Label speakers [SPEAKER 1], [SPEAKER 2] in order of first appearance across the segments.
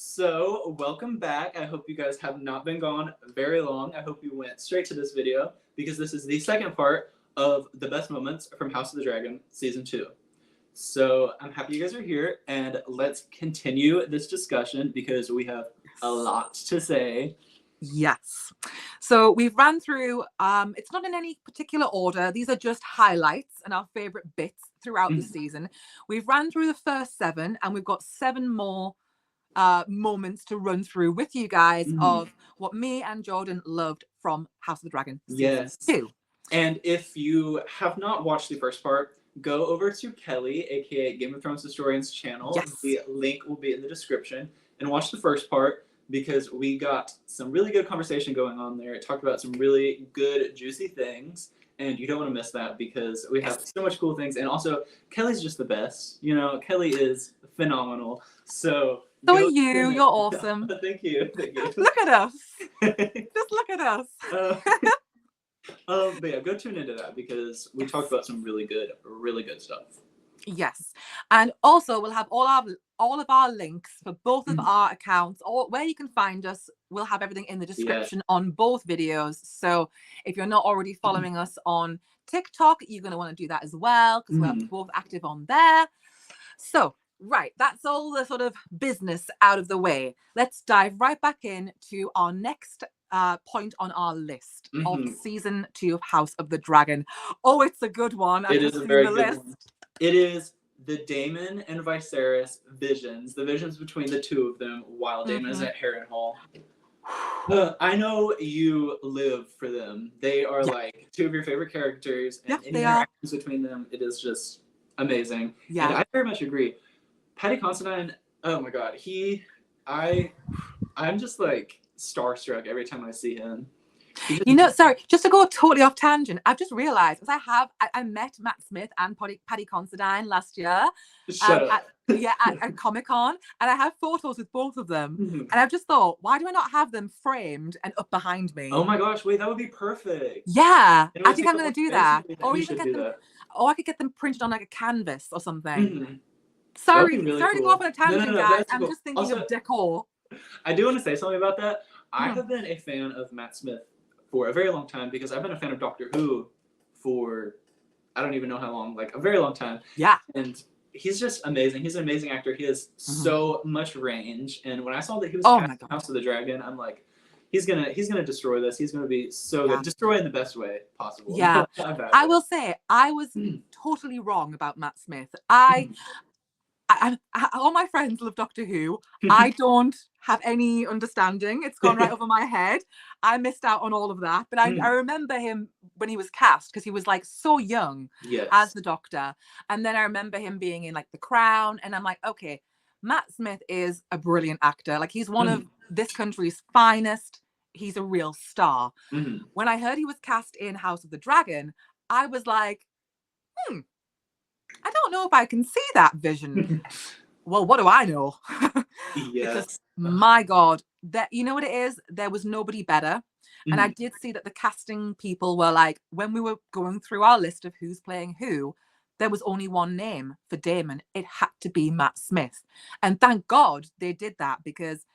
[SPEAKER 1] So, welcome back. I hope you guys have not been gone very long. I hope you went straight to this video because this is the second part of the best moments from House of the Dragon Season 2. So, I'm happy you guys are here and let's continue this discussion because we have a lot to say.
[SPEAKER 2] Yes. So we've ran through, it's not in any particular order. These are just highlights and our favorite bits throughout the season. We've ran through the first 7 and we've got 7 more moments to run through with you guys of what me and Jordan loved from House of the Dragon Season 2.
[SPEAKER 1] And if you have not watched the first part, go over to Kellie, aka Game of Thrones Historian's channel.
[SPEAKER 2] Yes.
[SPEAKER 1] The link will be in the description. And watch the first part because we got some really good conversation going on there. It talked about some really good, juicy things. And you don't want to miss that because we have so much cool things. And also, Kellie's just the best. You know, Kellie is phenomenal. So
[SPEAKER 2] are you. You're awesome.
[SPEAKER 1] Thank you. Thank you.
[SPEAKER 2] Look at us. Just look at us.
[SPEAKER 1] But yeah, go tune into that because we talked about some really good stuff.
[SPEAKER 2] Yes, and also we'll have all of our links for both of our accounts, or where you can find us. We'll have everything in the description on both videos. So if you're not already following us on TikTok, you're going to want to do that as well because we're both active on there. So right, that's all the sort of business out of the way. Let's dive right back in to our next point on our list of Season 2 of House of the Dragon. Oh, it's a good one.
[SPEAKER 1] It is a very good one. It is the Daemon and Viserys visions, the visions between the two of them while Daemon is at Harrenhal. I know you live for them. They are like two of your favorite characters, and any interactions between them, it is just amazing. Yeah. And I very much agree. Paddy Considine, oh my god, I'm just like starstruck every time I see him.
[SPEAKER 2] You know, sorry, just to go totally off tangent, I've just realised I met Matt Smith and Paddy Considine last year. At Comic-Con, and I have photos with both of them. And I've just thought, why do I not have them framed and up behind me?
[SPEAKER 1] Oh my gosh, wait, that would be perfect.
[SPEAKER 2] Yeah, I think I'm going to do that. Or
[SPEAKER 1] you should do that.
[SPEAKER 2] Or I could get them printed on like a canvas or something. Sorry,
[SPEAKER 1] really
[SPEAKER 2] sorry to go off on a tangent, guys. I'm just thinking
[SPEAKER 1] also,
[SPEAKER 2] of decor.
[SPEAKER 1] I do want to say something about that. I have been a fan of Matt Smith for a very long time because I've been a fan of Doctor Who for I don't even know how long, like a very long time.
[SPEAKER 2] Yeah.
[SPEAKER 1] And he's just amazing. He's an amazing actor. He has so much range. And when I saw that he was cast in House of the Dragon, I'm like, he's gonna destroy this. He's gonna be so good. Destroy in the best way possible.
[SPEAKER 2] Yeah. I will say I was totally wrong about Matt Smith. All my friends love Doctor Who. I don't have any understanding. It's gone right over my head. I missed out on all of that. But I remember him when he was cast because he was like so young as the Doctor. And then I remember him being in like The Crown. And I'm like, okay, Matt Smith is a brilliant actor. Like he's one of this country's finest. He's a real star. When I heard he was cast in House of the Dragon, I was like, I don't know if I can see that vision. Well, what do I know? Because my God, that you know what it is? There was nobody better. And I did see that the casting people were like, when we were going through our list of who's playing who, there was only one name for Daemon. It had to be Matt Smith. And thank God they did that because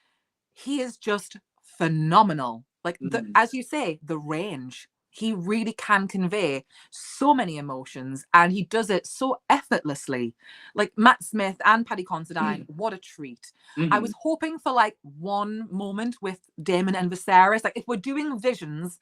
[SPEAKER 2] he is just phenomenal. Like, as you say, the range. He really can convey so many emotions and he does it so effortlessly. Like Matt Smith and Paddy Considine, what a treat. I was hoping for like one moment with Daemon and Viserys. Like if we're doing visions,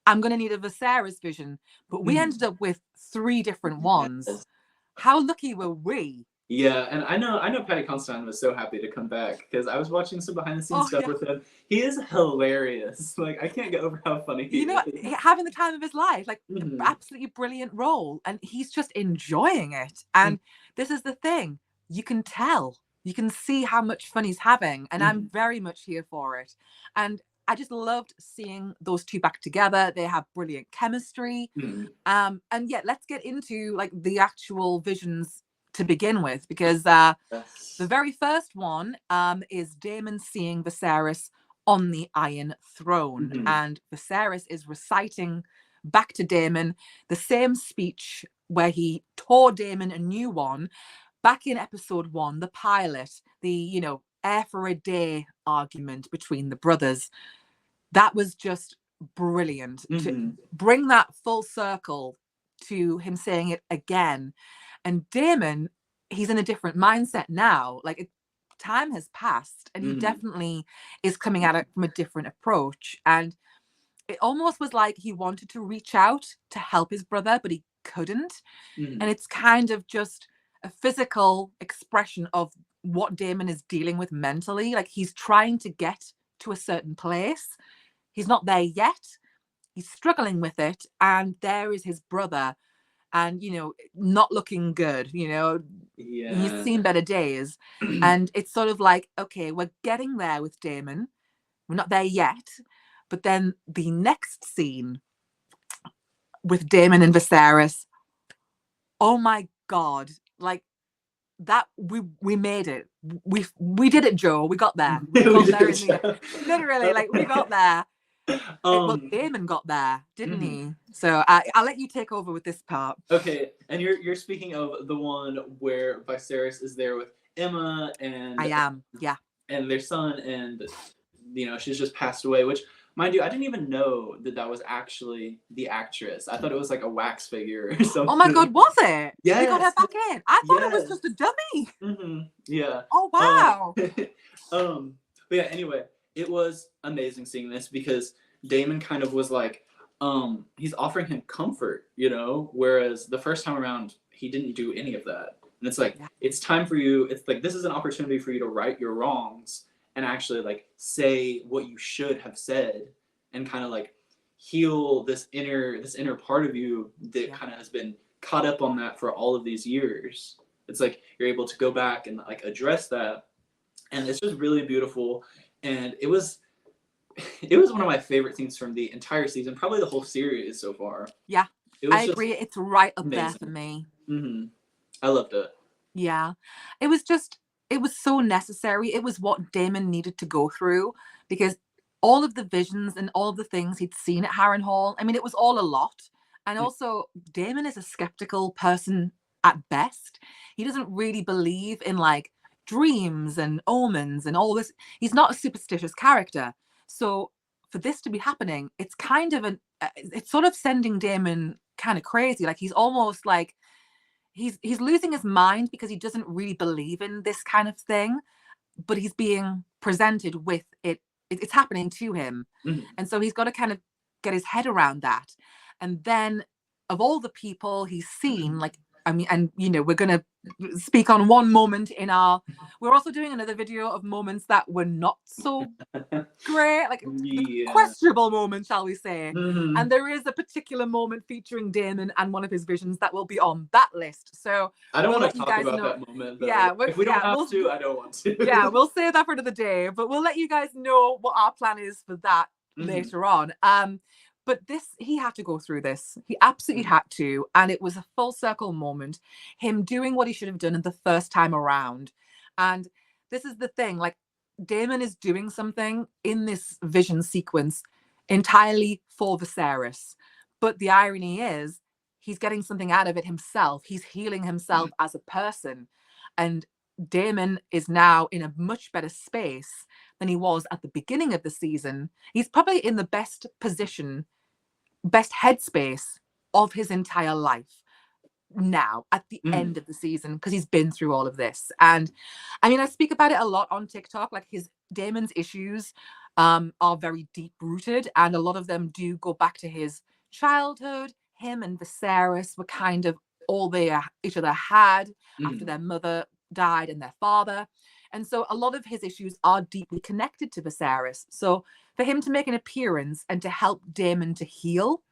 [SPEAKER 2] I'm going to need a Viserys vision. But we ended up with 3 different ones. How lucky were we?
[SPEAKER 1] Yeah, and I know Paddy Considine was so happy to come back because I was watching some behind the scenes stuff with him. He is hilarious. Like I can't get over how funny he is.
[SPEAKER 2] Having the time of his life, like absolutely brilliant role, and he's just enjoying it. And this is the thing, you can tell, you can see how much fun he's having, and I'm very much here for it. And I just loved seeing those two back together. They have brilliant chemistry. And yeah, let's get into like the actual visions to begin with, because the very first one is Daemon seeing Viserys on the Iron Throne, and Viserys is reciting back to Daemon the same speech where he tore Daemon a new one back in episode 1, the pilot, the air for a day argument between the brothers. That was just brilliant to bring that full circle to him saying it again. And Damon, he's in a different mindset now. Like, time has passed, and he definitely is coming at it from a different approach. And it almost was like he wanted to reach out to help his brother, but he couldn't. And it's kind of just a physical expression of what Damon is dealing with mentally. Like, he's trying to get to a certain place. He's not there yet. He's struggling with it. And there is his brother, and, you know, not looking good, you know.
[SPEAKER 1] Yeah.
[SPEAKER 2] He's seen better days. And it's sort of like, okay, we're getting there with Damon. We're not there yet. But then the next scene with Damon and Viserys, oh my God, like, that we made it. We did it, Joe. We got there. We got there literally, like, we got there. Well, Damon got there, didn't he? So I'll let you take over with this part.
[SPEAKER 1] Okay, and you're speaking of the one where Viserys is there with Emma and
[SPEAKER 2] I am, yeah,
[SPEAKER 1] and their son, and, you know, she's just passed away. Which, mind you, I didn't even know that was actually the actress. I thought it was like a wax figure or something.
[SPEAKER 2] Oh my God, was it?
[SPEAKER 1] Yeah,
[SPEAKER 2] we got her back in. I thought it was just a dummy.
[SPEAKER 1] Yeah.
[SPEAKER 2] Oh wow.
[SPEAKER 1] But yeah, anyway, it was amazing seeing this because Damon kind of was like, he's offering him comfort, you know, whereas the first time around he didn't do any of that. And it's like, it's time for you. It's like, this is an opportunity for you to right your wrongs and actually, like, say what you should have said and kind of like heal this inner part of you that kind of has been caught up on that for all of these years. It's like you're able to go back and, like, address that, and it's just really beautiful. And it was one of my favorite scenes from the entire season, probably the whole series so far.
[SPEAKER 2] Yeah, I agree. It's right up there for me.
[SPEAKER 1] I loved it.
[SPEAKER 2] Yeah, it was so necessary. It was what Damon needed to go through, because all of the visions and all of the things he'd seen at Harrenhal, I mean, it was all a lot. And also, Damon is a skeptical person at best. He doesn't really believe in, like, dreams and omens and all this. He's not a superstitious character. So for this to be happening, it's kind of it's sort of sending Damon kind of crazy. Like, he's almost like he's losing his mind because he doesn't really believe in this kind of thing, but he's being presented with it. It's happening to him. And so he's got to kind of get his head around that. And then, of all the people he's seen, like, I mean, and, you know, we're going to speak on one moment we're also doing another video of moments that were not so great, like questionable moments, shall we say. And there is a particular moment featuring Damon and one of his visions that will be on that list. So
[SPEAKER 1] I don't want to talk about that moment, though.
[SPEAKER 2] Yeah,
[SPEAKER 1] if we don't have to, I don't want to.
[SPEAKER 2] Yeah, we'll save that for another day, but we'll let you guys know what our plan is for that later on. But he had to go through this. He absolutely had to. And it was a full circle moment. Him doing what he should have done in the first time around. And this is the thing, like, Damon is doing something in this vision sequence entirely for Viserys. But the irony is, he's getting something out of it himself. He's healing himself as a person. And Damon is now in a much better space than he was at the beginning of the season. He's probably in the best position, best headspace of his entire life now at the end of the season, because he's been through all of this. And I mean, I speak about it a lot on TikTok. Like, Damon's issues are very deep rooted, and a lot of them do go back to his childhood. Him and Viserys were kind of all they each other had after their mother died and their father. And so a lot of his issues are deeply connected to Viserys. So for him to make an appearance and to help Damon to heal,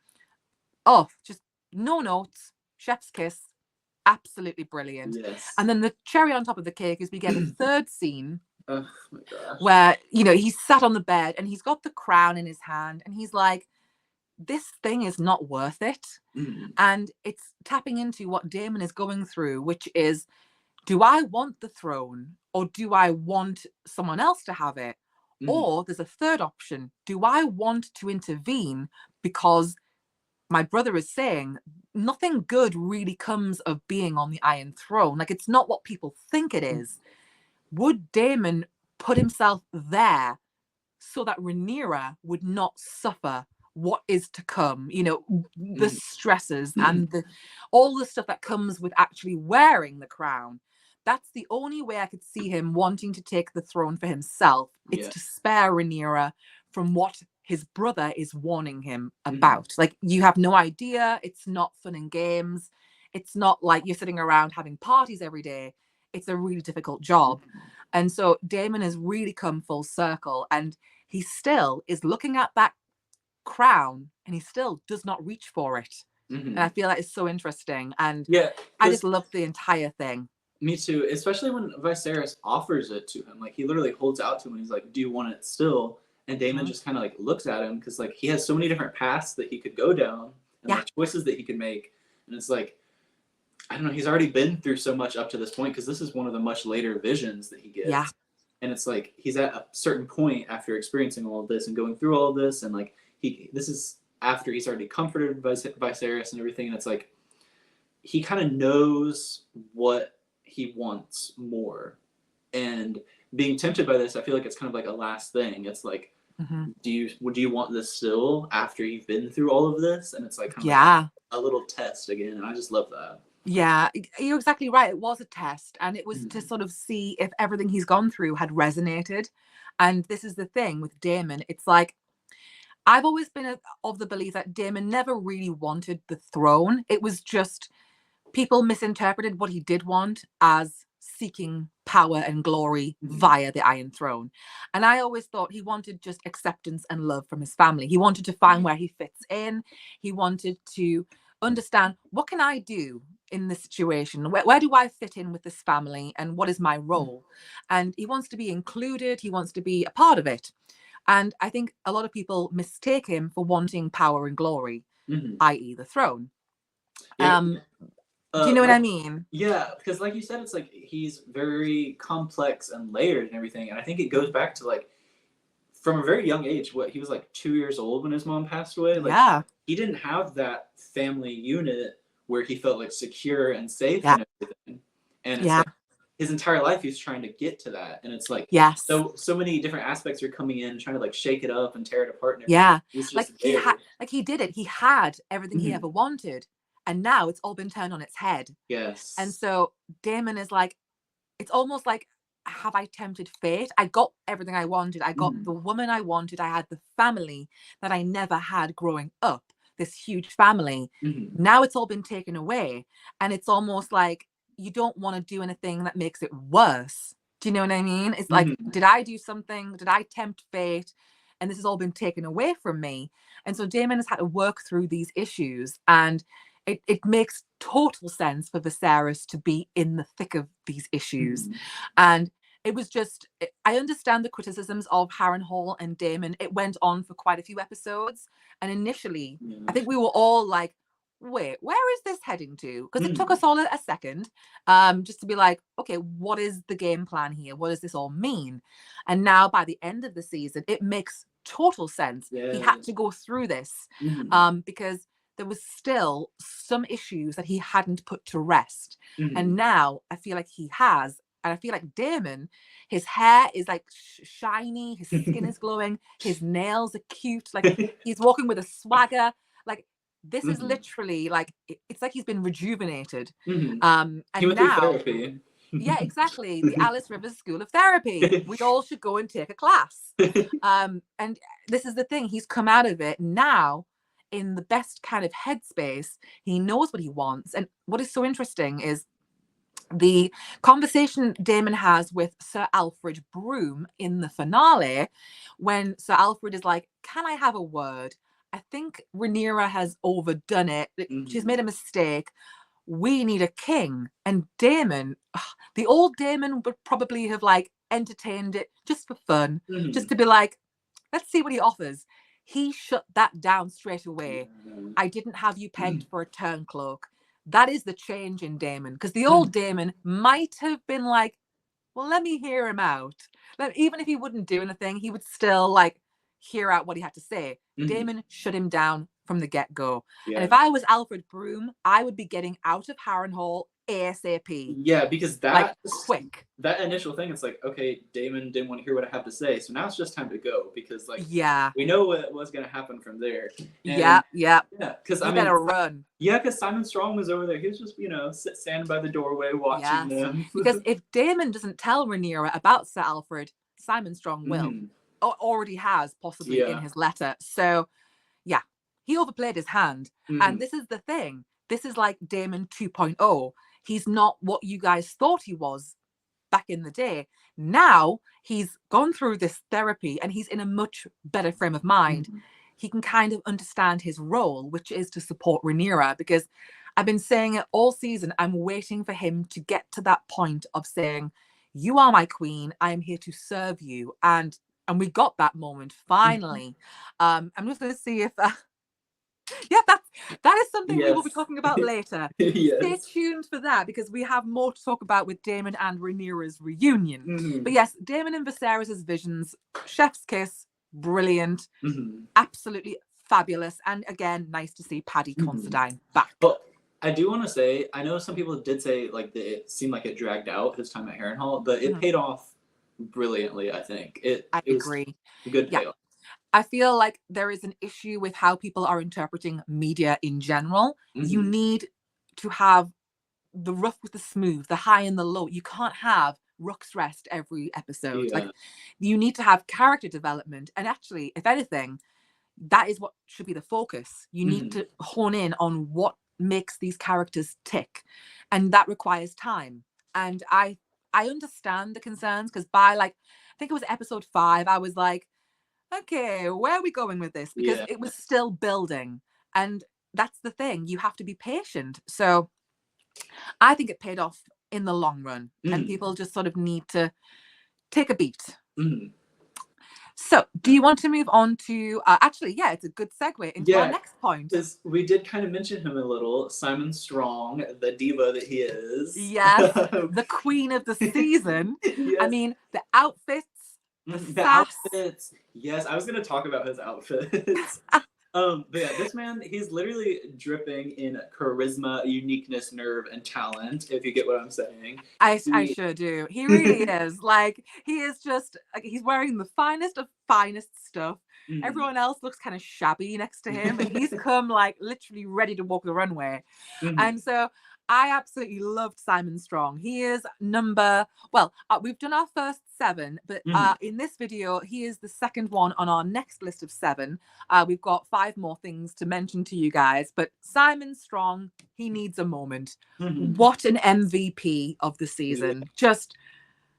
[SPEAKER 2] just no notes, chef's kiss, absolutely brilliant.
[SPEAKER 1] Yes.
[SPEAKER 2] And then the cherry on top of the cake is we get a third scene
[SPEAKER 1] oh my gosh.
[SPEAKER 2] where, you know, he's sat on the bed and he's got the crown in his hand and he's like, this thing is not worth it. And it's tapping into what Damon is going through, which is, do I want the throne, or do I want someone else to have it? Or there's a third option. Do I want to intervene because my brother is saying nothing good really comes of being on the Iron Throne? Like, it's not what people think it is. Would Damon put himself there so that Rhaenyra would not suffer what is to come, you know, the stresses and all the stuff that comes with actually wearing the crown. That's the only way I could see him wanting to take the throne for himself. It's to spare Rhaenyra from what his brother is warning him about. Like, you have no idea. It's not fun and games. It's not like you're sitting around having parties every day. It's a really difficult job. And so Daemon has really come full circle, and he still is looking at that crown and he still does not reach for it. And I feel that is so interesting. And I just love the entire thing.
[SPEAKER 1] Me too, especially when Viserys offers it to him. Like, he literally holds out to him and he's like, do you want it still? And Daemon just kind of like looks at him because like he has so many different paths that he could go down and like choices that he could make. And it's like, I don't know, he's already been through so much up to this point because this is one of the much later visions that he gets.
[SPEAKER 2] Yeah.
[SPEAKER 1] And it's like he's at a certain point after experiencing all of this and going through all of this, and like this is after he's already comforted by Viserys and everything, and it's like he kind of knows what he wants more. And being tempted by this, I feel like it's kind of like a last thing. It's like, do you want this still after you've been through all of this? And it's like kind of like a little test again, and I just love that.
[SPEAKER 2] Yeah, you're exactly right. It was a test, and it was to sort of see if everything he's gone through had resonated. And this is the thing with Daemon. It's like, I've always been of the belief that Daemon never really wanted the throne. It was just people misinterpreted what he did want as seeking power and glory via the Iron Throne. And I always thought he wanted just acceptance and love from his family. He wanted to find where he fits in. He wanted to understand, what can I do in this situation? Where do I fit in with this family, and what is my role? And he wants to be included. He wants to be a part of it. And I think a lot of people mistake him for wanting power and glory, i.e. the throne. Do you know what I mean?
[SPEAKER 1] Yeah, because like you said, it's like he's very complex and layered and everything. And I think it goes back to like from a very young age, he was like 2 years old when his mom passed away. Like, he didn't have that family unit where he felt like secure and safe and everything. And it's like his entire life he's trying to get to that. And it's like so many different aspects are coming in, trying to like shake it up and tear it apart. And
[SPEAKER 2] he did it. He had everything he ever wanted. And now it's all been turned on its head.
[SPEAKER 1] Yes.
[SPEAKER 2] And so Daemon is like, it's almost like, have I tempted fate? I got everything I wanted. I got the woman I wanted. I had the family that I never had growing up, this huge family. Now it's all been taken away. And it's almost like you don't want to do anything that makes it worse. Do you know what I mean? It's like, did I do something? Did I tempt fate? And this has all been taken away from me. And so Daemon has had to work through these issues. And it makes total sense for Viserys to be in the thick of these issues. And it was just, I understand the criticisms of Harrenhal and Daemon. It went on for quite a few episodes. And initially, I think we were all like, wait, where is this heading to? Because it took us all a second just to be like, okay, what is the game plan here? What does this all mean? And now by the end of the season, it makes total sense. He had to go through this because there was still some issues that he hadn't put to rest. And now I feel like he has. And I feel like Daemon, his hair is like shiny, his skin is glowing, his nails are cute, like he's walking with a swagger. Like, this is literally like, it's like he's been rejuvenated. And
[SPEAKER 1] he went through therapy.
[SPEAKER 2] Yeah, exactly. The Alice Rivers School of Therapy. We all should go and take a class. And this is the thing, he's come out of it now in the best kind of headspace. He knows what he wants. And what is so interesting is the conversation Daemon has with Sir Alfred Broom in the finale, when Sir Alfred is like, can I have a word? I think Rhaenyra has overdone it. She's made a mistake. We need a king. And Daemon, the old Daemon would probably have like entertained it just for fun, just to be like, let's see what he offers. He shut that down straight away. I didn't have you pegged for a turncloak. That is the change in Daemon, because the old Daemon might have been like, well, let me hear him out. Even if he wouldn't do anything, he would still like hear out what he had to say. Daemon shut him down from the get-go. And if I was Alfred Broom, I would be getting out of Harrenhal ASAP.
[SPEAKER 1] Yeah, because
[SPEAKER 2] like quick.
[SPEAKER 1] That initial thing, it's like, okay, Damon didn't want to hear what I have to say, so now it's just time to go because like
[SPEAKER 2] Yeah.
[SPEAKER 1] we know what was gonna happen from there.
[SPEAKER 2] Yeah.
[SPEAKER 1] Yeah, because
[SPEAKER 2] You better run.
[SPEAKER 1] Yeah, because Simon Strong was over there. He was just standing by the doorway watching them.
[SPEAKER 2] Because if Damon doesn't tell Rhaenyra about Sir Alfred, Simon Strong will, or already has possibly in his letter. So yeah, he overplayed his hand. And this is the thing. This is like Damon 2.0. He's not what you guys thought he was back in the day. Now he's gone through this therapy and he's in a much better frame of mind. He can kind of understand his role, which is to support Rhaenyra, because I've been saying it all season. I'm waiting for him to get to that point of saying, you are my queen. I am here to serve you. And we got that moment finally. I'm just going to see if yeah, that is something we will be talking about later. Stay tuned for that, because we have more to talk about with Daemon and Rhaenyra's reunion. But yes, Daemon and Viserys' visions, chef's kiss, brilliant, absolutely fabulous, and again, nice to see Paddy Considine back.
[SPEAKER 1] But I do want to say, I know some people did say like that it seemed like it dragged out his time at Harrenhal, but it paid off brilliantly. I think
[SPEAKER 2] I agree.
[SPEAKER 1] A good payoff.
[SPEAKER 2] I feel like there is an issue with how people are interpreting media in general. You need to have the rough with the smooth, the high and the low. You can't have Rook's Rest every episode. Like, you need to have character development. And actually, if anything, that is what should be the focus. You need to hone in on what makes these characters tick. And that requires time. And I understand the concerns, because by like, I think it was episode 5, I was like, okay, where are we going with this? Because it was still building. And that's the thing. You have to be patient. So I think it paid off in the long run. And people just sort of need to take a beat. So do you want to move on to, actually, yeah, it's a good segue into our next point.
[SPEAKER 1] Because we did kind of mention him a little. Simon Strong, the diva that he is.
[SPEAKER 2] Yes, the queen of the season. I mean, the outfits, the
[SPEAKER 1] outfits. Yes, I was going to talk about his outfits. But yeah, this man, he's literally dripping in charisma, uniqueness, nerve, and talent, if you get what I'm saying.
[SPEAKER 2] I sure do. He really is. Like, he is just, like, he's wearing the finest of finest stuff. Everyone else looks kind of shabby next to him, and he's come, like, literally ready to walk the runway. And so I absolutely loved Simon Strong. He is we've done our first 7, but in this video, he is the second one on our next list of 7. We've got 5 more things to mention to you guys, but Simon Strong, he needs a moment. What an MVP of the season. Just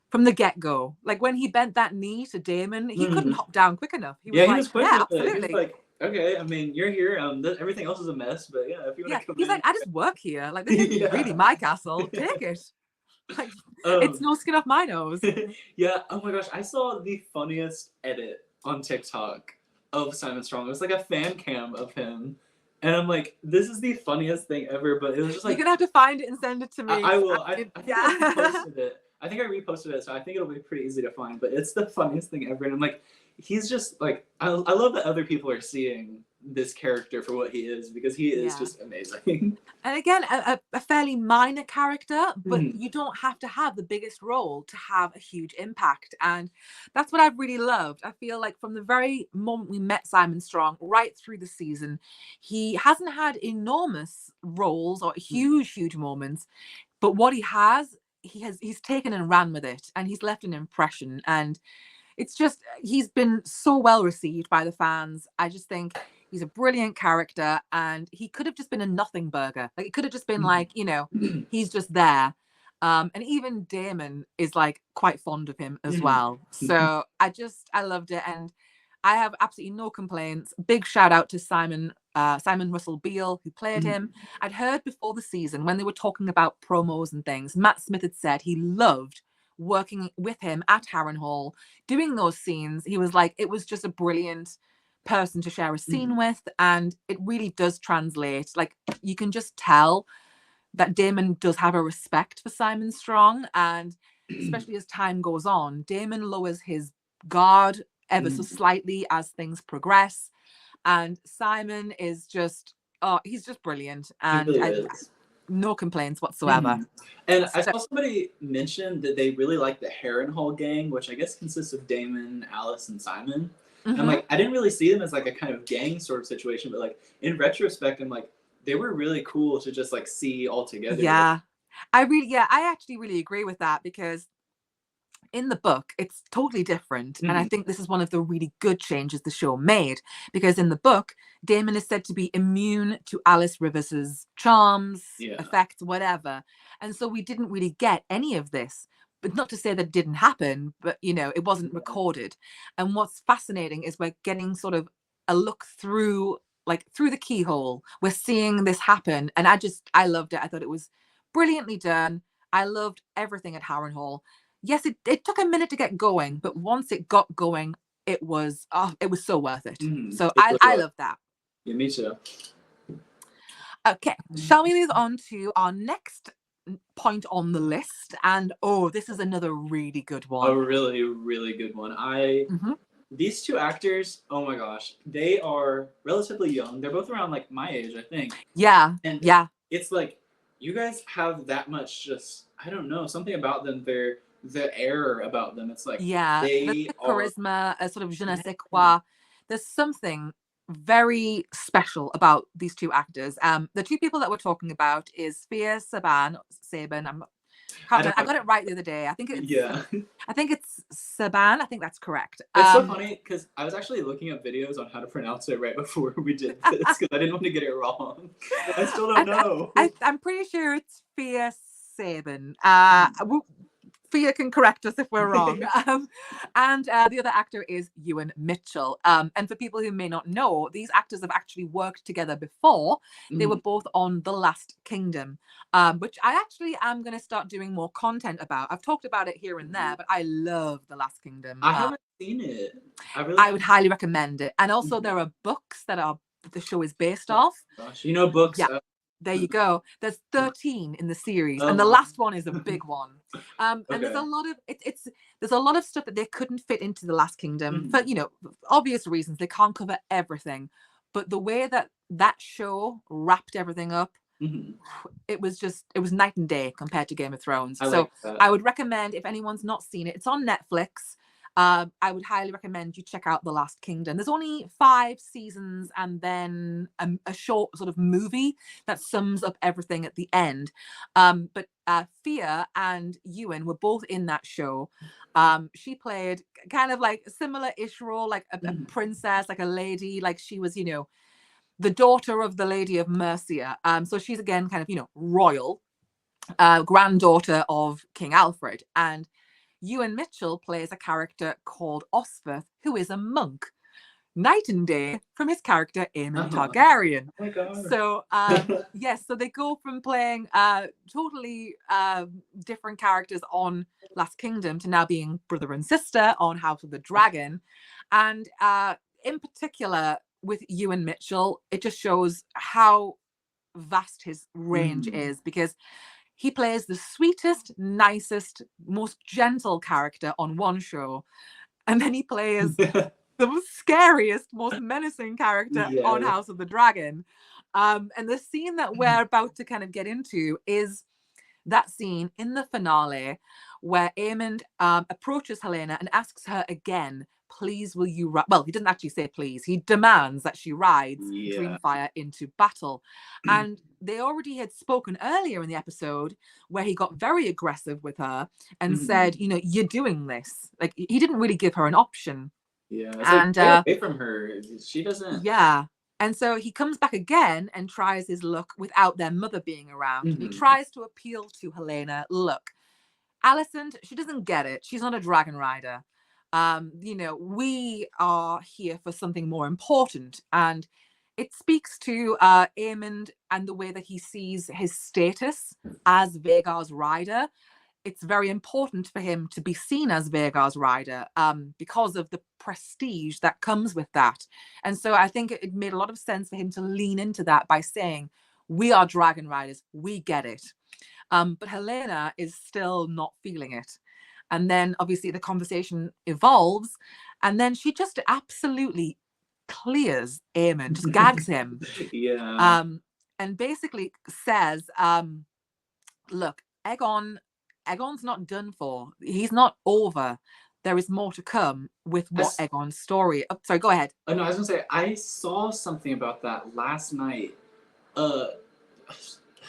[SPEAKER 2] from the get-go. Like, when he bent that knee to Daemon, he couldn't hop down quick enough. He was
[SPEAKER 1] he was quick.
[SPEAKER 2] Yeah, absolutely.
[SPEAKER 1] He was like, okay, I mean, you're here. Everything else is a mess, but yeah, if you want to come
[SPEAKER 2] he's
[SPEAKER 1] in.
[SPEAKER 2] Like, I just work here. Like, this is really my castle. Take it. Like, it's no skin off my nose.
[SPEAKER 1] Yeah. Oh my gosh, I saw the funniest edit on TikTok of Simon Strong. It was like a fan cam of him, and I'm like, this is the funniest thing ever. But it was just like,
[SPEAKER 2] you're gonna have to find it and send it to me.
[SPEAKER 1] I will. I think I reposted it. I think I reposted it, so I think it'll be pretty easy to find. But it's the funniest thing ever, and I'm like, he's just like, I love that other people are seeing this character for what he is, because he is just amazing.
[SPEAKER 2] And again, a fairly minor character, but you don't have to have the biggest role to have a huge impact. And that's what I've really loved. I feel like from the very moment we met Simon Strong right through the season, he hasn't had enormous roles or huge moments, but what he has, he's taken and ran with it, and he's left an impression. And it's just, he's been so well received by the fans. I just think he's a brilliant character, and he could have just been a nothing burger. Like, it could have just been like, he's just there. And even Daemon is like quite fond of him as well. So I loved it, and I have absolutely no complaints. Big shout out to Simon Russell Beale, who played him. I'd heard before the season, when they were talking about promos and things, Matt Smith had said he loved working with him at Harrenhal, doing those scenes. He was like, it was just a brilliant person to share a scene with, and it really does translate. Like, you can just tell that Daemon does have a respect for Simon Strong, and especially as time goes on, Daemon lowers his guard ever so slightly as things progress, and Simon is just, he's just brilliant. And
[SPEAKER 1] he really is.
[SPEAKER 2] no complaints whatsoever.
[SPEAKER 1] And I saw somebody mention that they really like the Harrenhal gang, which I guess consists of Damon, Alice, and Simon. And I'm like, I didn't really see them as like a kind of gang sort of situation, but like in retrospect, I'm like, they were really cool to just like see all together.
[SPEAKER 2] Yeah. I actually really agree with that, because in the book, it's totally different. And I think this is one of the really good changes the show made, because in the book, Damon is said to be immune to Alice Rivers's charms, effects, whatever. And so we didn't really get any of this. But not to say that it didn't happen, but, you know, it wasn't recorded. And what's fascinating is we're getting sort of a look through, like through the keyhole. We're seeing this happen. And I loved it. I thought it was brilliantly done. I loved everything at Harrenhal. Yes, it took a minute to get going, but once it got going, it was so worth it. So I love that.
[SPEAKER 1] Yeah, me too.
[SPEAKER 2] Okay, shall we move on to our next point on the list? And this is another really good one.
[SPEAKER 1] A really, really good one. These two actors, oh my gosh, they are relatively young. They're both around like my age, I think.
[SPEAKER 2] Yeah.
[SPEAKER 1] And it's like, you guys have that much just, I don't know, something about them. The air about them. It's like,
[SPEAKER 2] the charisma, a sort of je ne sais quoi. There's something very special about these two actors. The two people that we're talking about is Fia Saban. I got it right the other day. I think it's Saban. I think that's correct.
[SPEAKER 1] It's so funny because I was actually looking up videos on how to pronounce it right before we did this, because I didn't want to get it wrong. I still don't know.
[SPEAKER 2] I'm pretty sure it's Fia Saban. Fia can correct us if we're wrong. And the other actor is Ewan Mitchell. And for people who may not know, these actors have actually worked together before. They were both on The Last Kingdom, which I actually am going to start doing more content about. I've talked about it here and there, but I love The Last Kingdom.
[SPEAKER 1] I haven't seen it.
[SPEAKER 2] I would highly recommend it. And also there are books that the show is based off.
[SPEAKER 1] Gosh, you know books.
[SPEAKER 2] Yeah. There you go. There's 13 in the series, and the last one is a big one. And there's a lot of there's a lot of stuff that they couldn't fit into The Last Kingdom for obvious reasons. They can't cover everything, but the way that show wrapped everything up, it was night and day compared to Game of Thrones. I would recommend, if anyone's not seen it, it's on Netflix. I would highly recommend you check out The Last Kingdom. There's only 5 seasons and then a short sort of movie that sums up everything at the end. But Fia and Ewan were both in that show. She played kind of like a similar-ish role, like a princess, like a lady, like she was, the daughter of the Lady of Mercia. So she's again kind of, royal, granddaughter of King Alfred. And Ewan Mitchell plays a character called Osferth, who is a monk, night and day from his character Aemon Targaryen.
[SPEAKER 1] Oh my God.
[SPEAKER 2] So yes, so they go from playing totally different characters on Last Kingdom to now being brother and sister on House of the Dragon. And in particular with Ewan Mitchell, it just shows how vast his range is, because he plays the sweetest, nicest, most gentle character on one show, and then he plays the scariest, most menacing character on House of the Dragon. And the scene that we're about to kind of get into is that scene in the finale where Aemond approaches Helena and asks her again, please will you ride? Well, he doesn't actually say please. He demands that she rides Dreamfire into battle. And they already had spoken earlier in the episode where he got very aggressive with her and said, you're doing this. Like, he didn't really give her an option.
[SPEAKER 1] Yeah, it's and like, away from her. She doesn't.
[SPEAKER 2] Yeah. And so he comes back again and tries his luck without their mother being around. And he tries to appeal to Helena. Look, Alicent, she doesn't get it. She's not a dragon rider. We are here for something more important. And it speaks to Aemond and the way that he sees his status as Vhagar's rider. It's very important for him to be seen as Vhagar's rider because of the prestige that comes with that. And so I think it made a lot of sense for him to lean into that by saying, we are dragon riders, we get it. But Helena is still not feeling it. And then obviously the conversation evolves, and then she just absolutely clears Aemond, just gags him.
[SPEAKER 1] Yeah.
[SPEAKER 2] and basically says, look, Aegon's not done for. He's not over. There is more to come with what Aegon's story. Oh, sorry, go ahead.
[SPEAKER 1] No, I was gonna say I saw something about that last night.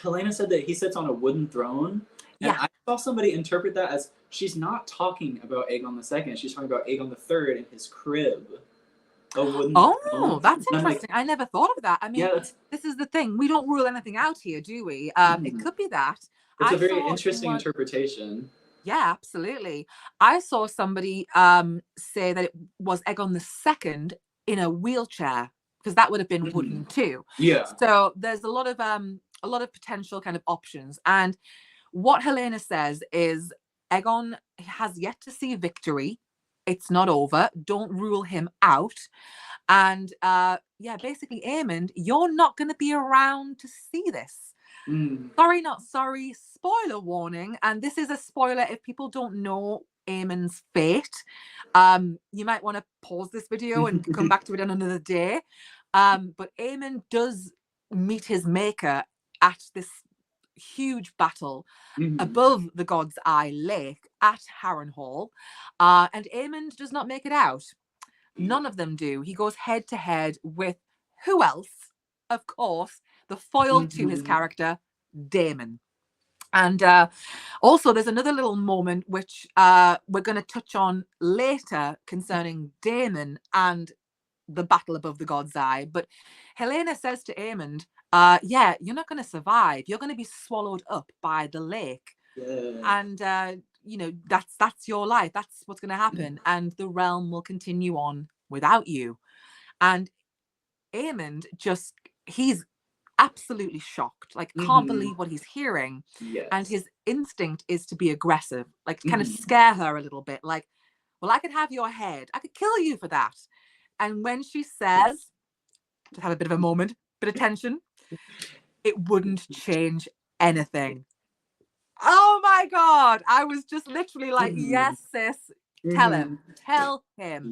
[SPEAKER 1] Helena said that he sits on a wooden throne, and I saw somebody interpret that as she's not talking about Aegon II. She's talking about Aegon III in his crib.
[SPEAKER 2] That's interesting. I never thought of that. I mean, this is the thing. We don't rule anything out here, do we? It could be that.
[SPEAKER 1] It's a very interesting interpretation.
[SPEAKER 2] Yeah, absolutely. I saw somebody say that it was Aegon II in a wheelchair, because that would have been wooden too.
[SPEAKER 1] Yeah.
[SPEAKER 2] So there's a lot of potential kind of options. And what Helena says is Aegon has yet to see victory. It's not over. Don't rule him out. And basically, Aemond, you're not going to be around to see this. Sorry, not sorry. Spoiler warning. And this is a spoiler if people don't know Aemond's fate. You might want to pause this video and come back to it on another day. But Aemond does meet his maker at this huge battle above the God's Eye Lake at Harrenhal, and Aemond does not make it out. None of them do. He goes head to head with who else? Of course, the foil to his character, Daemon. And also, there's another little moment which we're going to touch on later concerning Daemon and the battle above the God's Eye. But Helena says to Aemond, you're not going to survive. You're going to be swallowed up by the lake. And, that's your life. That's what's going to happen. And the realm will continue on without you. And Aemond he's absolutely shocked, like can't believe what he's hearing. And his instinct is to be aggressive, like kind of scare her a little bit, like, well, I could have your head. I could kill you for that. And when she says, to have a bit of a moment, bit of tension, it wouldn't change anything. Oh my God. I was just literally like, yes, sis, tell him.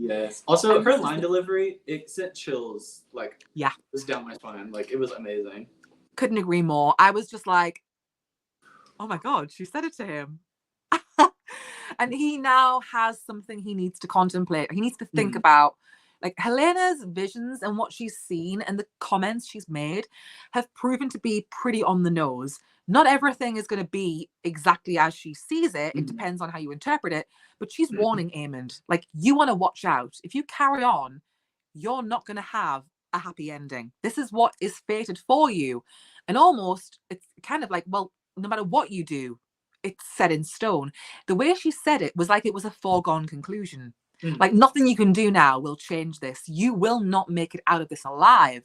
[SPEAKER 1] Yes. Also, her line delivery, it sent chills, like, it was down my spine. Like, it was amazing.
[SPEAKER 2] Couldn't agree more. I was just like, oh my God, she said it to him. And he now has something he needs to contemplate. He needs to think about. Like, Helena's visions and what she's seen and the comments she's made have proven to be pretty on the nose. Not everything is going to be exactly as she sees it. It depends on how you interpret it. But she's warning Aemond, like, you want to watch out. If you carry on, you're not going to have a happy ending. This is what is fated for you. And almost, it's kind of like, well, no matter what you do, it's set in stone. The way she said it was like it was a foregone conclusion. Like, nothing you can do now will change this. You will not make it out of this alive.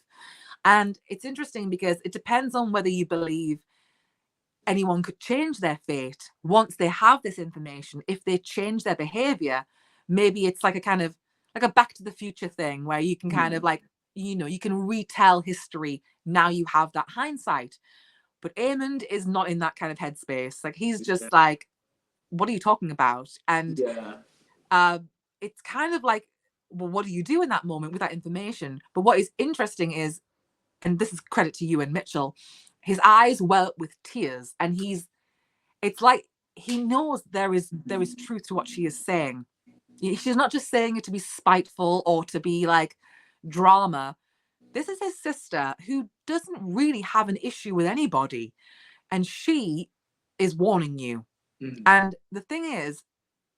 [SPEAKER 2] And it's interesting because it depends on whether you believe anyone could change their fate once they have this information. If they change their behavior, maybe it's like a kind of like a Back to the Future thing where you can kind of like, you can retell history. Now you have that hindsight. But Aemond is not in that kind of headspace. Like, he's just like, what are you talking about? And it's kind of like, well, what do you do in that moment with that information? But what is interesting is, and this is credit to you and Mitchell, his eyes well up with tears, and it's like he knows there is truth to what she is saying. She's not just saying it to be spiteful or to be like drama. This is his sister who doesn't really have an issue with anybody, and she is warning you. And the thing is,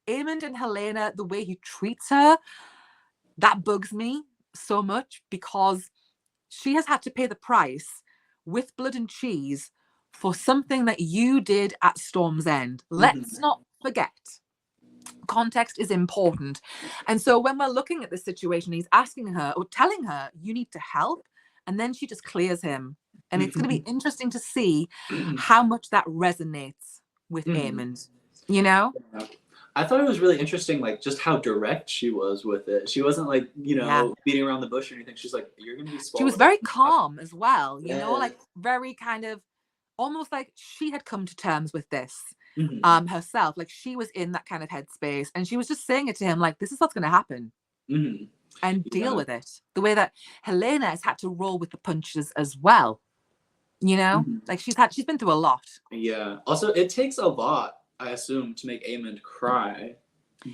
[SPEAKER 2] Aemond and Helena, the way he treats her, that bugs me so much, because she has had to pay the price with blood and cheese for something that you did at Storm's End. Let's not forget. Context is important. And so when we're looking at this situation, he's asking her or telling her, you need to help. And then she just clears him. And it's going to be interesting to see how much that resonates with Aemond, you know?
[SPEAKER 1] I thought it was really interesting, like, just how direct she was with it. She wasn't, like, beating around the bush or anything. She's like, you're going to be swallowed.
[SPEAKER 2] She was very calm as well, you know, like very kind of almost like she had come to terms with this herself. Like, she was in that kind of headspace, and she was just saying it to him, like, this is what's going to happen. And deal with it. The way that Helena has had to roll with the punches as well. You know, like she's been through a lot.
[SPEAKER 1] Yeah. Also, it takes a lot, I assume, to make Aemond cry.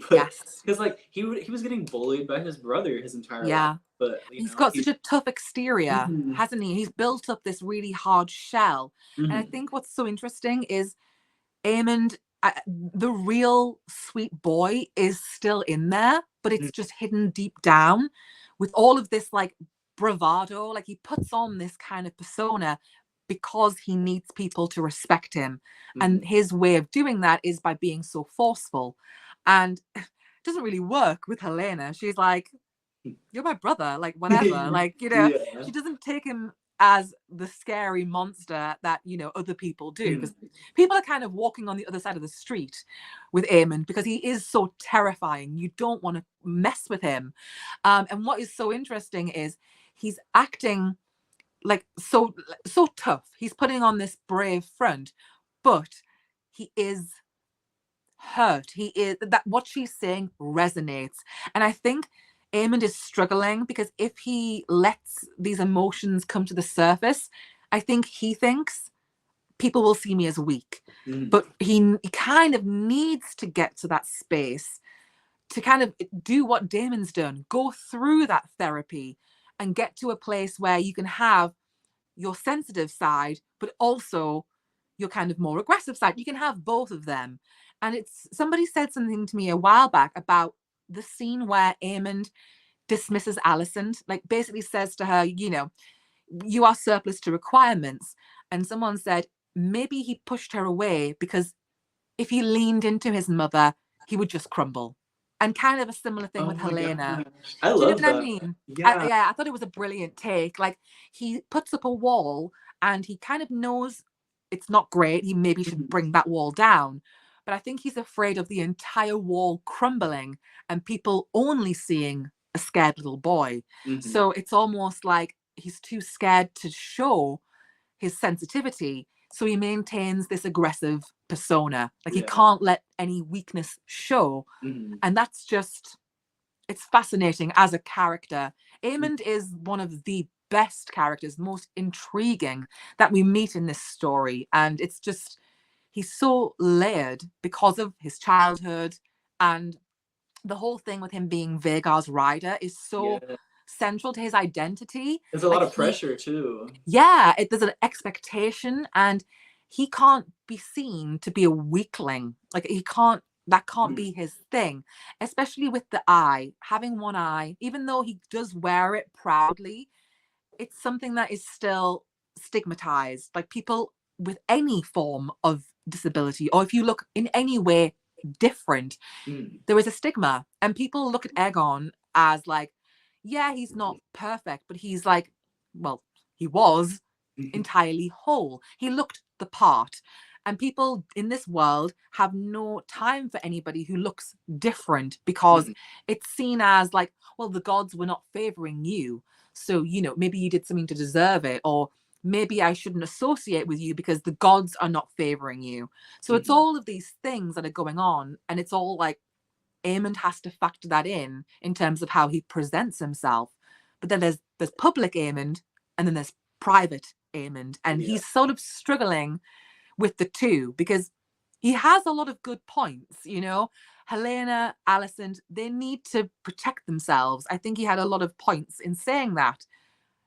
[SPEAKER 1] But
[SPEAKER 2] Yes.
[SPEAKER 1] because like he was getting bullied by his brother his entire life.
[SPEAKER 2] Yeah.
[SPEAKER 1] But
[SPEAKER 2] He's got such a tough exterior,
[SPEAKER 1] Mhm.
[SPEAKER 2] hasn't he? He's built up this really hard shell. And I
[SPEAKER 1] Mhm.
[SPEAKER 2] think what's so interesting is Aemond, the real sweet boy is still in there, but it's just hidden deep down with all of this like bravado. Like he puts on this kind of persona because he needs people to respect him. And his way of doing that is by being so forceful. And it doesn't really work with Helena. She's like, you're my brother, like whatever. Like, you know,
[SPEAKER 1] Yeah.
[SPEAKER 2] she doesn't take him as the scary monster that, you know, other people do. Because people are kind of walking on the other side of the street with Aemond because he is so terrifying. You don't want to mess with him. And what is so interesting is he's acting like so tough. He's putting on this brave front, but he is hurt. He is that what she's saying resonates. And I think Aemond is struggling because if he lets these emotions come to the surface, I think he thinks people will see me as weak. But he kind of needs to get to that space to kind of do what Damon's done, go through that therapy and get to a place where you can have your sensitive side, but also your kind of more aggressive side. You can have both of them. And it's somebody said something to me a while back about the scene where Aemond dismisses Alicent, like basically says to her, you know, you are surplus to requirements. And someone said maybe he pushed her away because if he leaned into his mother, he would just crumble. And kind of a similar thing with Helena.
[SPEAKER 1] I
[SPEAKER 2] Do you know
[SPEAKER 1] love
[SPEAKER 2] what I
[SPEAKER 1] that.
[SPEAKER 2] mean?
[SPEAKER 1] Yeah.
[SPEAKER 2] I thought it was a brilliant take. Like he puts up a wall and he kind of knows it's not great. He maybe should bring that wall down. But I think he's afraid of the entire wall crumbling and people only seeing a scared little boy. So it's almost like he's too scared to show his sensitivity. So he maintains this aggressive persona. Like he can't let any weakness show. And that's just, it's fascinating as a character. Aemond is one of the best characters, most intriguing that we meet in this story. And it's just, he's so layered because of his childhood. And the whole thing with him being Vhagar's rider is so central to his identity.
[SPEAKER 1] There's a
[SPEAKER 2] Like
[SPEAKER 1] lot of pressure too.
[SPEAKER 2] Yeah, there's an expectation, and he can't be seen to be a weakling. Like that can't be his thing, especially with the eye, having one eye, even though he does wear it proudly, it's something that is still stigmatized. Like people with any form of disability, or if you look in any way different, there is a stigma. And people look at Aegon as like, yeah, he's not perfect, but he's like, well, he was entirely whole. He looked the part. And people in this world have no time for anybody who looks different because it's seen as like, well, the gods were not favoring you. So, you know, maybe you did something to deserve it, or maybe I shouldn't associate with you because the gods are not favoring you. So it's all of these things that are going on. And it's all like Aemond has to factor that in terms of how he presents himself. But then there's public Aemond and then there's private Aemond. And he's sort of struggling with the two because he has a lot of good points, you know. Helena, Alicent, they need to protect themselves. I think he had a lot of points in saying that.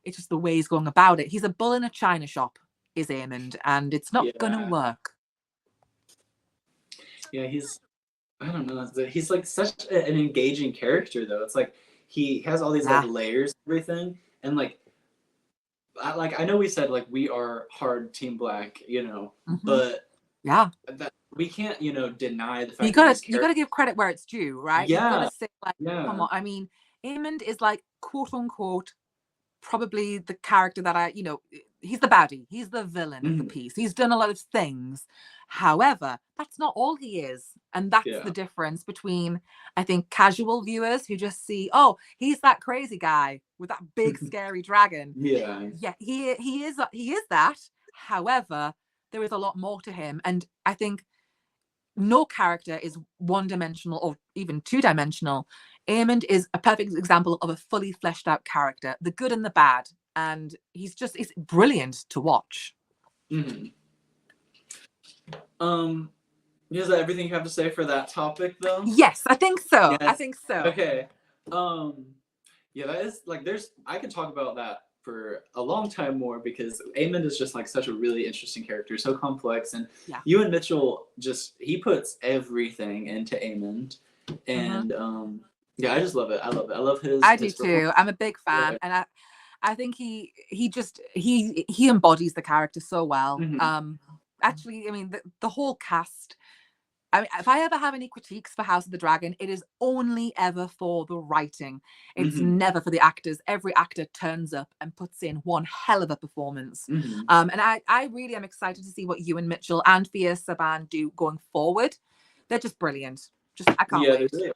[SPEAKER 2] It's just the way he's going about it. He's a bull in a china shop, is Aemond, and it's not gonna work.
[SPEAKER 1] Yeah, I don't know. He's like such an engaging character, though. It's like he has all these like layers, and everything, and like I know we said like we are hard Team Black, you know, but that we can't deny the fact
[SPEAKER 2] you gotta give credit where it's due, right? You've got to say like, come on. I mean, Aemond is like quote unquote probably the character that he's the baddie, he's the villain of the piece. He's done a lot of things. However, that's not all he is. And that's the difference between, I think, casual viewers who just see, oh, he's that crazy guy with that big scary dragon.
[SPEAKER 1] Yeah,
[SPEAKER 2] he is that. However, there is a lot more to him. And I think no character is one-dimensional or even two-dimensional. Aemond is a perfect example of a fully fleshed out character, the good and the bad. And it's brilliant to watch.
[SPEAKER 1] Mm-hmm. Is that everything you have to say for that topic, though?
[SPEAKER 2] Yes, I think so.
[SPEAKER 1] Yes.
[SPEAKER 2] I think so.
[SPEAKER 1] Okay. Yeah, that is like I can talk about that for a long time more because Aemond is just like such a really interesting character, so complex, and Ewan Mitchell he puts everything into Aemond, and yeah, I just love it. I love it. I love his.
[SPEAKER 2] I do too. I'm a big fan, and I think he embodies the character so well. Actually, I mean the whole cast. I mean, if I ever have any critiques for House of the Dragon, it is only ever for the writing. It's never for the actors. Every actor turns up and puts in one hell of a performance. And I really am excited to see what Ewan Mitchell and Fia Saban do going forward. They're just brilliant. I can't wait.
[SPEAKER 1] Really.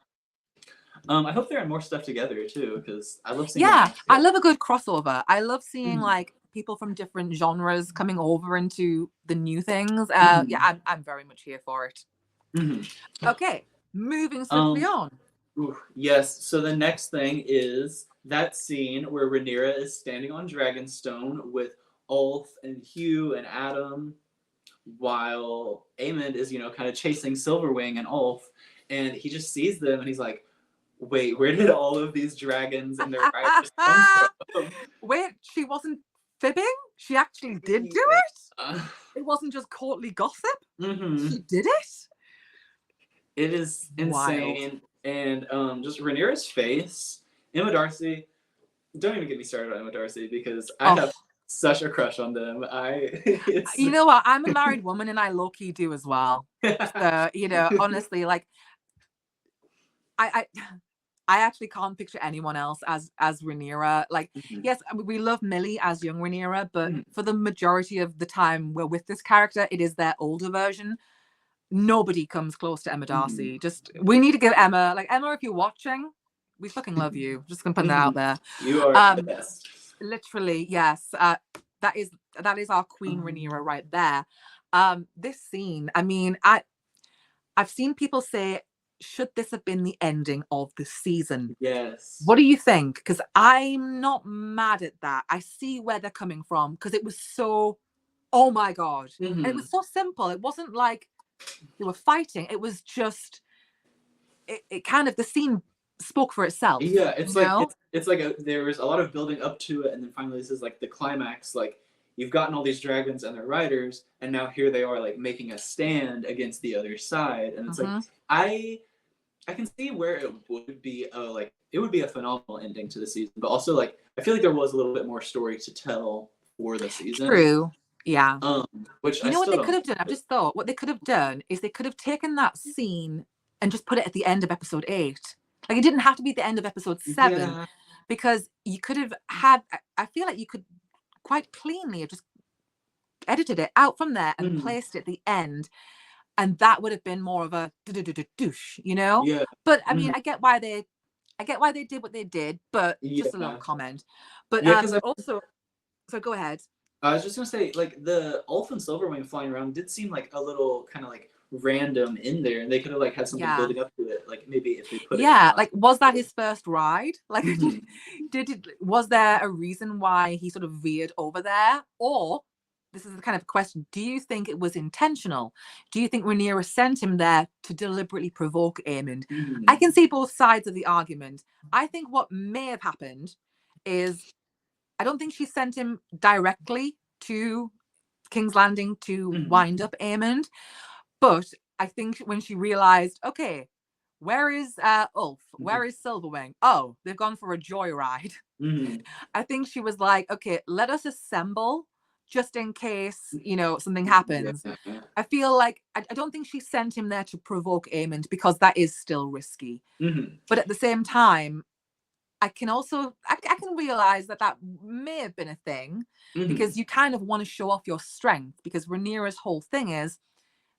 [SPEAKER 1] I hope they're in more stuff together too, because I love seeing.
[SPEAKER 2] Yeah, I love a good crossover. I love seeing like people from different genres coming over into the new things. Yeah, I'm very much here for it. Okay, moving swiftly on.
[SPEAKER 1] Yes, so the next thing is that scene where Rhaenyra is standing on Dragonstone with Ulf and Hugh and Adam, while Aemond is, kind of chasing Silverwing and Ulf, and he just sees them and he's like, wait, where did all of these dragons and their riders come from?
[SPEAKER 2] Wait, she wasn't fibbing? She actually did do it? It wasn't just courtly gossip? She did it?
[SPEAKER 1] It is insane. Wild. And just Rhaenyra's face. Emma Darcy, don't even get me started on Emma Darcy because I have such a crush on them.
[SPEAKER 2] You know what? I'm a married woman and I low-key do as well. So, honestly, like, I actually can't picture anyone else as Rhaenyra. Like, yes, we love Millie as young Rhaenyra, but for the majority of the time we're with this character, it is their older version. Nobody comes close to Emma Darcy. We need to give Emma, Emma, if you're watching, we fucking love you. Just gonna put that out there.
[SPEAKER 1] You are the best.
[SPEAKER 2] Literally, yes. That is our Queen Rhaenyra right there. This scene, I mean, I've seen people say, should this have been the ending of the season?
[SPEAKER 1] Yes.
[SPEAKER 2] What do you think? Because I'm not mad at that. I see where they're coming from because it was so, oh my God. And it was so simple. It wasn't like they were fighting. It was just, it kind of, the scene spoke for itself.
[SPEAKER 1] Yeah, it's like there was a lot of building up to it, and then finally this is like the climax. Like, you've gotten all these dragons and their riders, and now here they are, like, making a stand against the other side. And it's like, I can see where it would be a phenomenal ending to the season, but also, like, I feel like there was a little bit more story to tell for the season.
[SPEAKER 2] True. Yeah.
[SPEAKER 1] Which
[SPEAKER 2] what they could have done? I've just thought what they could have done is they could have taken that scene and just put it at the end of episode 8. Like, it didn't have to be the end of episode 7 because you could have had. I feel like you could quite cleanly have just edited it out from there and placed it at the end, and that would have been more of a douche,
[SPEAKER 1] Yeah.
[SPEAKER 2] But I mean, I get why they did what they did, but just a little comment. But also, so go ahead.
[SPEAKER 1] I was just gonna say, like, the Ulf and Silverwing flying around did seem like a little kind of like random in there, and they could have like had something building up to it, like maybe if they put it
[SPEAKER 2] like, was that his first ride? Like, was there a reason why he sort of veered over there? Or, this is the kind of question, do you think it was intentional? Do you think Rhaenyra sent him there to deliberately provoke Aemond? I can see both sides of the argument. I think what may have happened is, I don't think she sent him directly to King's Landing to wind up Aemond, but I think when she realized, okay, where is Ulf? Where is Silverwing? Oh, they've gone for a joyride. I think she was like, okay, let us assemble just in case, something happens. I feel like, I don't think she sent him there to provoke Aemond because that is still risky. But at the same time, I can realize that may have been a thing because you kind of want to show off your strength, because Rhaenyra's whole thing is,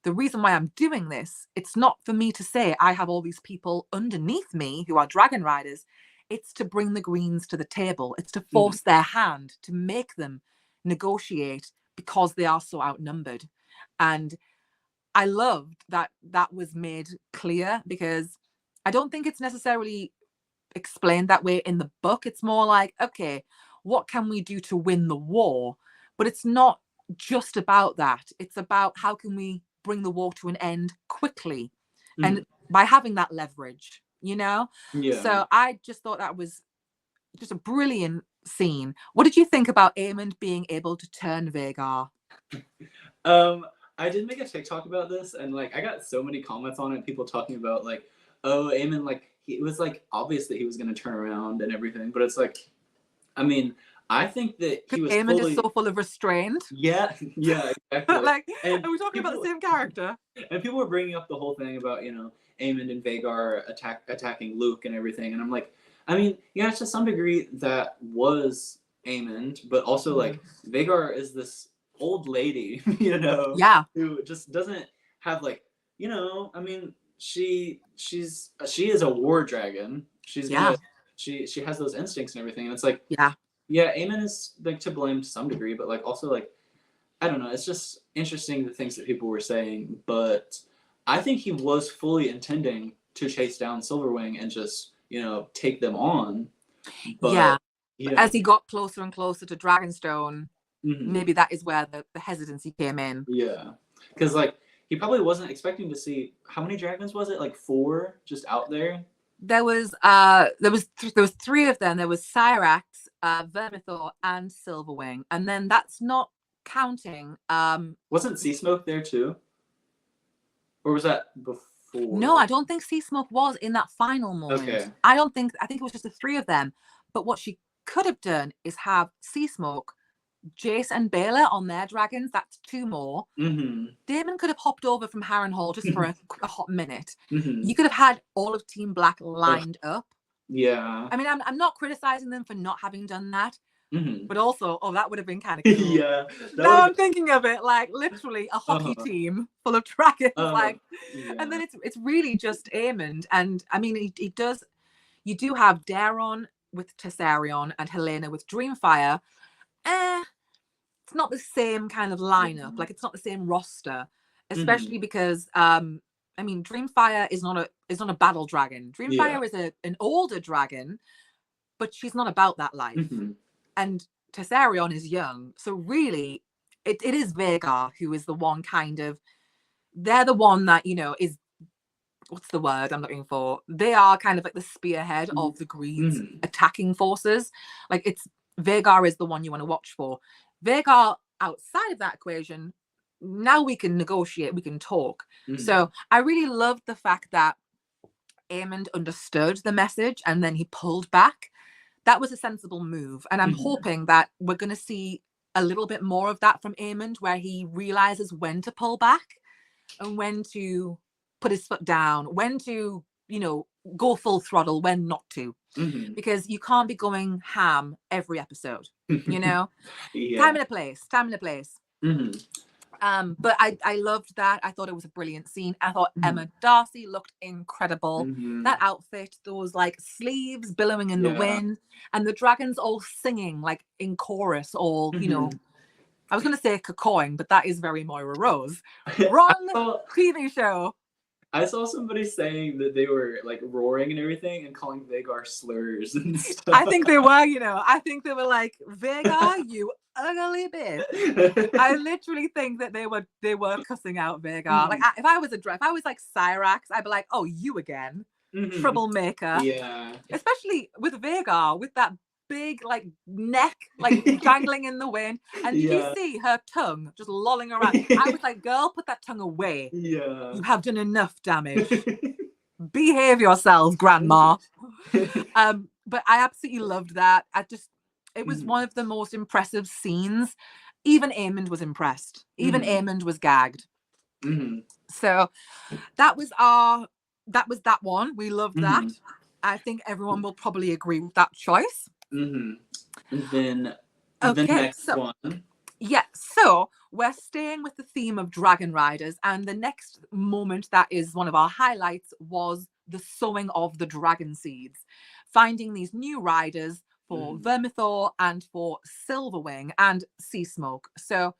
[SPEAKER 2] the reason why I'm doing this, it's not for me to say I have all these people underneath me who are dragon riders. It's to bring the Greens to the table. It's to force their hand, to make them negotiate because they are so outnumbered. And I loved that was made clear, because I don't think it's necessarily explained that way in the book. It's more like, okay, what can we do to win the war? But it's not just about that. It's about how can we bring the war to an end quickly, and by having that leverage, you know.
[SPEAKER 1] Yeah.
[SPEAKER 2] So I just thought that was just a brilliant scene. What did you think about Aemond being able to turn Vhagar?
[SPEAKER 1] I did make a TikTok about this, and like I got so many comments on it. People talking about like, oh, Aemond, like it was like obvious that he was going to turn around and everything, but it's like, I mean, I think that he was
[SPEAKER 2] Aemond
[SPEAKER 1] fully...
[SPEAKER 2] is so full of restraint.
[SPEAKER 1] Yeah, yeah, exactly.
[SPEAKER 2] Like,
[SPEAKER 1] and
[SPEAKER 2] are we talking about the same character?
[SPEAKER 1] And people were bringing up the whole thing about, Aemond and Vhagar attacking Luke and everything, and I'm like, I mean, yeah, to some degree that was Aemond, but also like Vhagar is this old lady,
[SPEAKER 2] Yeah.
[SPEAKER 1] who just doesn't have like, I mean, she is a war dragon. She's
[SPEAKER 2] Yeah.
[SPEAKER 1] gonna she has those instincts and everything, and it's like,
[SPEAKER 2] Yeah.
[SPEAKER 1] yeah, Aemon is like to blame to some degree, but like also like, I don't know, it's just interesting the things that people were saying, but I think he was fully intending to chase down Silverwing and just, take them on. But
[SPEAKER 2] But as he got closer and closer to Dragonstone, maybe that is where the hesitancy came in.
[SPEAKER 1] Yeah. Because like he probably wasn't expecting to see, how many dragons was it? Like 4 just out there?
[SPEAKER 2] There was three of them. There was Cyrax, Vermithor, and Silverwing, and then that's not counting.
[SPEAKER 1] Wasn't Sea Smoke there too? Or was that before?
[SPEAKER 2] No, I don't think Sea Smoke was in that final moment.
[SPEAKER 1] Okay.
[SPEAKER 2] I think it was just the 3 of them. But what she could have done is have Sea Smoke, Jace and Baylor on their dragons. That's 2 more. Daemon could have hopped over from Harrenhal just for a hot minute. You could have had all of Team Black lined up.
[SPEAKER 1] Yeah.
[SPEAKER 2] I mean, I'm not criticizing them for not having done that. But also, that would have been kind of cool.
[SPEAKER 1] Yeah.
[SPEAKER 2] Now I'm thinking of it like literally a hockey team full of dragons, and then it's really just Aemond. And I mean, he does. You do have Daeron with Tessarion and Helena with Dreamfire. It's not the same kind of lineup. Like it's not the same roster, especially because I mean, Dreamfire is not a battle dragon. Dreamfire is an older dragon, but she's not about that life. And Tessarion is young. So really, it is Vhagar who is the one they're the one that, is, what's the word I'm looking for? They are kind of like the spearhead of the Green's attacking forces. Like Vhagar is the one you want to watch for. Vhagar outside of that equation, now we can negotiate, we can talk. So I really loved the fact that Aemond understood the message and then he pulled back. That was a sensible move. And I'm hoping that we're going to see a little bit more of that from Aemond, where he realizes when to pull back and when to put his foot down, when to, go full throttle, when not to. Because you can't be going ham every episode, Time and a place. But I loved that. I thought it was a brilliant scene. I thought Emma Darcy looked incredible. That outfit, those like sleeves billowing in the wind, and the dragons all singing like in chorus, all I was going to say cacawing, but that is very Moira Rose. Wrong TV show.
[SPEAKER 1] I saw somebody saying that they were like roaring and everything and calling Vhagar slurs and stuff.
[SPEAKER 2] I think they were, I think they were like, Vhagar, you ugly bitch. I literally think that they were cussing out Vhagar. Like if I was like Cyrax, I'd be like, oh, you again, troublemaker.
[SPEAKER 1] Yeah.
[SPEAKER 2] Especially with Vhagar, with that big like neck like dangling in the wind, and did you see her tongue just lolling around? I was like, girl, put that tongue away. You have done enough damage. Behave yourself, grandma. But I absolutely loved that. It was one of the most impressive scenes. Even Aemond was impressed. Even Aemond was gagged. So that was that one. We loved that. I think everyone will probably agree with that choice.
[SPEAKER 1] And then the next one.
[SPEAKER 2] Yeah, so we're staying with the theme of Dragon Riders, and the next moment that is one of our highlights was the sowing of the dragon seeds, finding these new riders for Vermithor and for Silverwing and Sea Smoke. So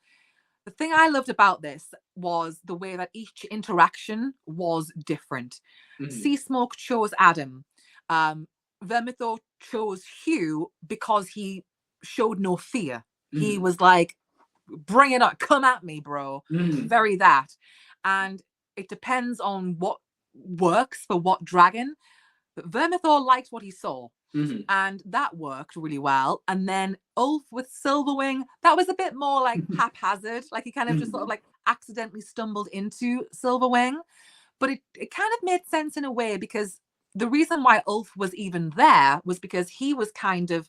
[SPEAKER 2] the thing I loved about this was the way that each interaction was different. Sea Smoke chose Adam. Vermithor chose Hugh because he showed no fear. He was like, bring it on, come at me, bro.
[SPEAKER 1] Mm-hmm.
[SPEAKER 2] Very that. And it depends on what works for what dragon. But Vermithor liked what he saw.
[SPEAKER 1] Mm-hmm.
[SPEAKER 2] And that worked really well. And then Ulf with Silverwing, that was a bit more like haphazard. Like he kind of just sort of like accidentally stumbled into Silverwing. But it kind of made sense in a way, because the reason why Ulf was even there was because he was kind of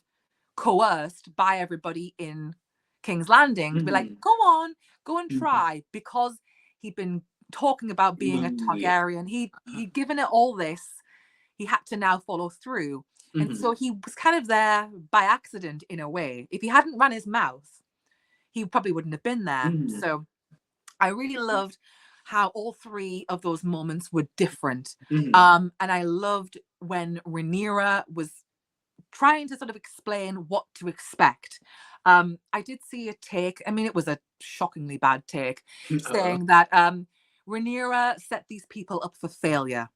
[SPEAKER 2] coerced by everybody in King's Landing to be like, go on, go and try, because he'd been talking about being a Targaryen. He'd given it all this. He had to now follow through. And so he was kind of there by accident in a way. If he hadn't run his mouth, he probably wouldn't have been there. So I really loved how all three of those moments were different. And I loved when Rhaenyra was trying to sort of explain what to expect. I did see a take, I mean, it was a shockingly bad take, saying that Rhaenyra set these people up for failure.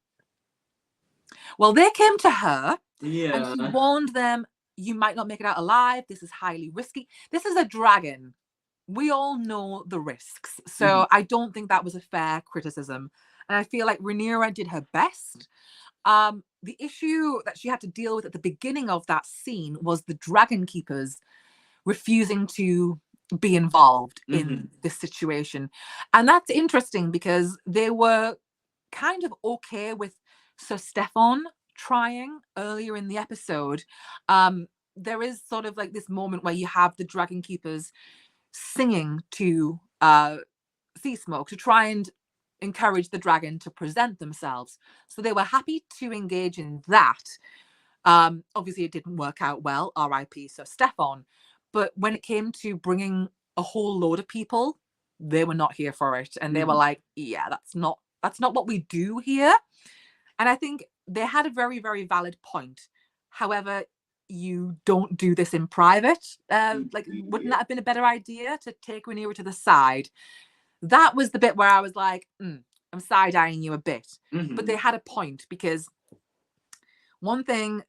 [SPEAKER 2] Well, they came to her and she warned them, you might not make it out alive. This is highly risky. This is a dragon. We all know the risks. So I don't think that was a fair criticism. And I feel like Rhaenyra did her best. The issue that she had to deal with at the beginning of that scene was the dragon keepers refusing to be involved in this situation. And that's interesting because they were kind of okay with Sir Stefan trying earlier in the episode. There is sort of like this moment where you have the dragon keepers singing to Sea Smoke to try and encourage the dragon to present themselves. So they were happy to engage in that. Obviously, it didn't work out well, RIP Sir Stefan. But when it came to bringing a whole load of people, they were not here for it. And they were like, yeah, that's not what we do here. And I think they had a very, very valid point. However, you don't do this in private. Wouldn't that have been a better idea to take Rhaenyra to the side? That was the bit where I was like, I'm side-eyeing you a bit. But they had a point, because one thing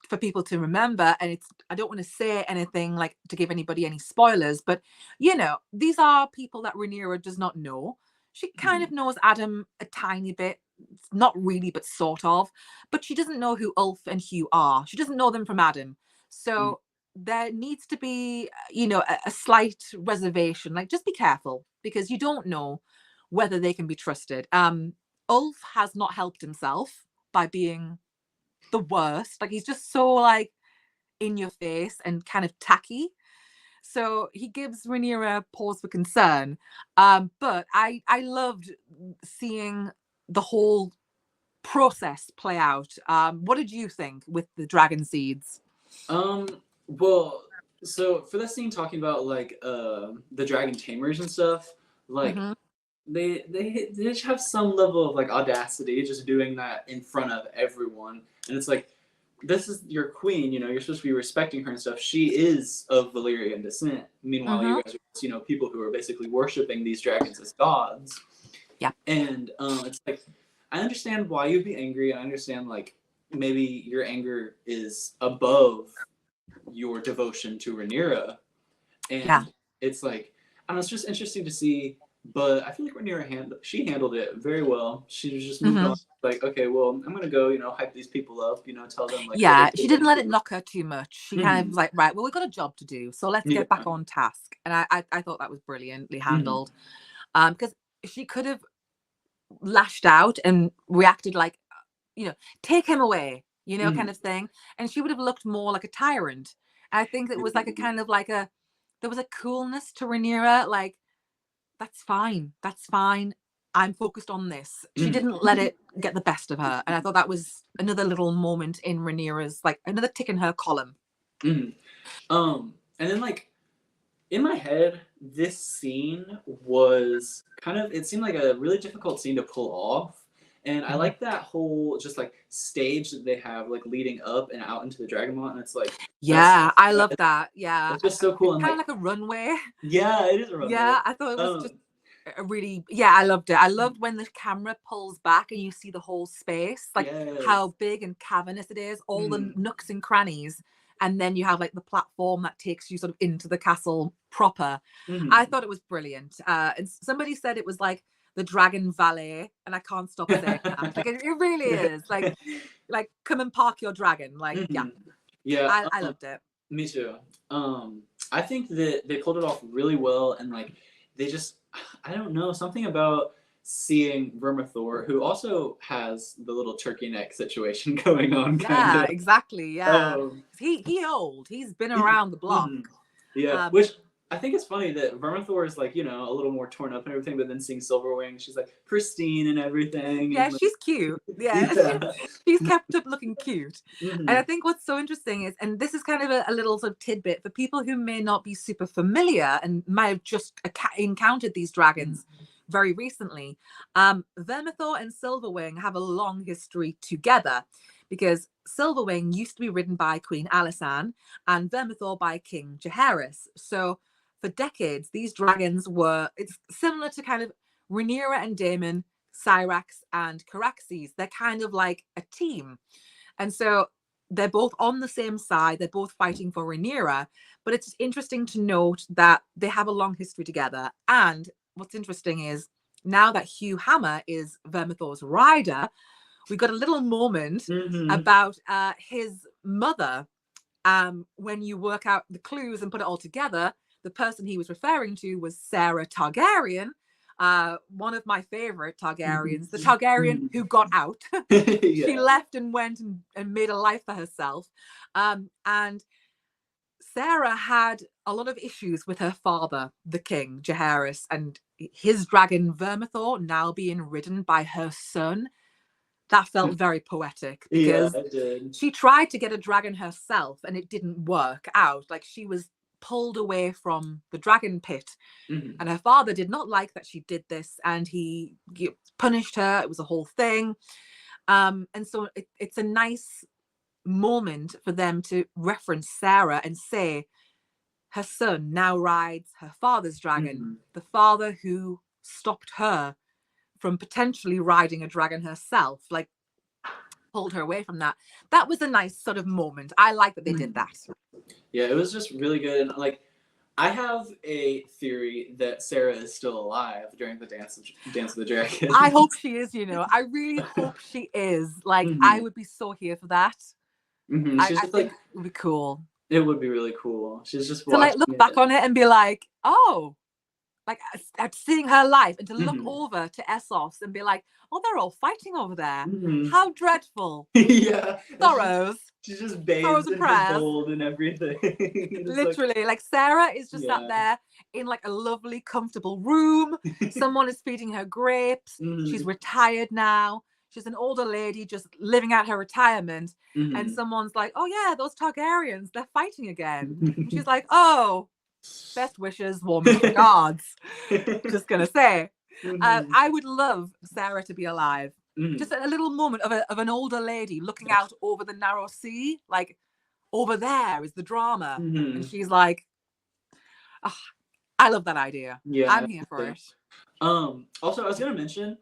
[SPEAKER 2] for people to remember, and I don't want to say anything like to give anybody any spoilers, but these are people that Rhaenyra does not know. She kind of knows Adam a tiny bit, not really, but sort of. But she doesn't know who Ulf and Hugh are. She doesn't know them from Adam. So there needs to be, a slight reservation. Like, just be careful, because you don't know whether they can be trusted. Ulf has not helped himself by being the worst. Like, he's just so like in your face and kind of tacky. So he gives Rhaenyra pause for concern. But I loved seeing the whole process play out. What did you think with the dragon seeds?
[SPEAKER 1] Well, so for that scene talking about like the dragon tamers and stuff, like they just have some level of like audacity just doing that in front of everyone. And it's like, this is your queen, you're supposed to be respecting her and stuff. She is of Valyrian descent. Meanwhile, you guys are, people who are basically worshiping these dragons as gods.
[SPEAKER 2] Yeah.
[SPEAKER 1] And it's like, I understand why you'd be angry. I understand, like, maybe your anger is above your devotion to Rhaenyra. And it's like, I don't know, it's just interesting to see. But I feel like Rhaenyra handled it very well. She was just moved on. Like, okay, well, I'm gonna go, hype these people up, tell them like.
[SPEAKER 2] Yeah, she didn't let it knock her too much. She kind of was like, right, well, we've got a job to do, so let's get back on task. And I thought that was brilliantly handled, because she could have lashed out and reacted like, take him away, kind of thing, and she would have looked more like a tyrant. I think it was like a kind of like there was a coolness to Rhaenyra, like, that's fine. I'm focused on this. She didn't let it get the best of her. And I thought that was another little moment in Rhaenyra's, like, another tick in her column.
[SPEAKER 1] And then, like, in my head, this scene was it seemed like a really difficult scene to pull off. And I like that whole just like stage that they have like leading up and out into the Dragonmont, and it's like,
[SPEAKER 2] I love that. Yeah,
[SPEAKER 1] it's just so cool.
[SPEAKER 2] It's kind of like a runway.
[SPEAKER 1] Yeah, it is a runway.
[SPEAKER 2] Yeah, I thought it was just a really, I loved it. I loved when the camera pulls back and you see the whole space, like how big and cavernous it is, all the nooks and crannies, and then you have like the platform that takes you sort of into the castle proper.
[SPEAKER 1] Mhm.
[SPEAKER 2] I thought it was brilliant. And somebody said it was like the Dragon Valet, and I can't stop saying that. Like it really is. Like come and park your dragon. Like yeah,
[SPEAKER 1] Yeah,
[SPEAKER 2] I loved it.
[SPEAKER 1] me too. I think that they pulled it off really well, and like they just, I don't know, something about seeing Vermithor, who also has the little turkey neck situation going on, kind
[SPEAKER 2] Yeah,
[SPEAKER 1] of.
[SPEAKER 2] exactly. Yeah,
[SPEAKER 1] Um,
[SPEAKER 2] he old. He's been around the block.
[SPEAKER 1] mhm. Yeah,
[SPEAKER 2] Um,
[SPEAKER 1] which I think it's funny that Vermithor is like, a little more torn up and everything, but then seeing Silverwing, she's like pristine and everything,
[SPEAKER 2] yeah,
[SPEAKER 1] and like,
[SPEAKER 2] she's cute. Yeah,
[SPEAKER 1] yeah.
[SPEAKER 2] she's kept up looking cute. And I
[SPEAKER 1] Mhm.
[SPEAKER 2] think what's so interesting is, and this is kind of a little sort of tidbit for people who may not be super familiar and might have just encountered these dragons very recently. Vermithor and Silverwing have a long history together, because Silverwing used to be ridden by Queen Alysanne and Vermithor by King Jaehaerys. So for decades, these dragons were, it's similar to kind of Rhaenyra and Daemon, Syrax and Caraxes. They're kind of like a team. And so they're both on the same side. They're both fighting for Rhaenyra. But it's interesting to note that they have a long history together. And what's interesting is now that Hugh Hammer is Vermithor's rider, we got a little moment about his mother. When you work out the clues and put it all together, the person he was referring to was Sarah Targaryen, one of my favorite Targaryens, the Targaryen who got out. She left and went and made a life for herself. And Sarah had a lot of issues with her father, the king, Jaehaerys, and his dragon Vermithor now being ridden by her son. That felt very poetic, because
[SPEAKER 1] Yeah, I did.
[SPEAKER 2] she tried to get a dragon herself and it didn't work out. Like she was pulled away from the dragon pit, and her father did not like that she did this, and he punished her. It was a whole thing. And so it's a nice moment for them to reference Sarah and say her son now rides her father's dragon, the father who stopped her from potentially riding a dragon herself, like pulled her away from that. That was a nice sort of moment. I like that they did that.
[SPEAKER 1] Yeah, it was just really good. And like, I have a theory that Sarah is still alive during the Dance of the Dragon.
[SPEAKER 2] I hope she is, I really hope she is. Like, I would be so here for that. I think it would be cool.
[SPEAKER 1] It would be really cool. She's just
[SPEAKER 2] to like look back on it and be like, oh, like at seeing her life, and to look over to Essos and be like, oh, they're all fighting over there. How dreadful.
[SPEAKER 1] Yeah.
[SPEAKER 2] Sorrows.
[SPEAKER 1] She's just bathed in her gold and everything.
[SPEAKER 2] Literally, like Sarah is just sat there in like a lovely, comfortable room. Someone is feeding her grapes. She's retired now. She's an older lady just living out her retirement. And someone's like, oh yeah, those Targaryens, they're fighting again. And she's like, oh, best wishes, warmest regards. Just gonna say. I would love Sarah to be alive. Just a little moment of an older lady looking out over the narrow sea, like over there is the drama. And she's like, oh, I love that idea.
[SPEAKER 1] Yeah,
[SPEAKER 2] I'm here for it.
[SPEAKER 1] Also, I was gonna mention,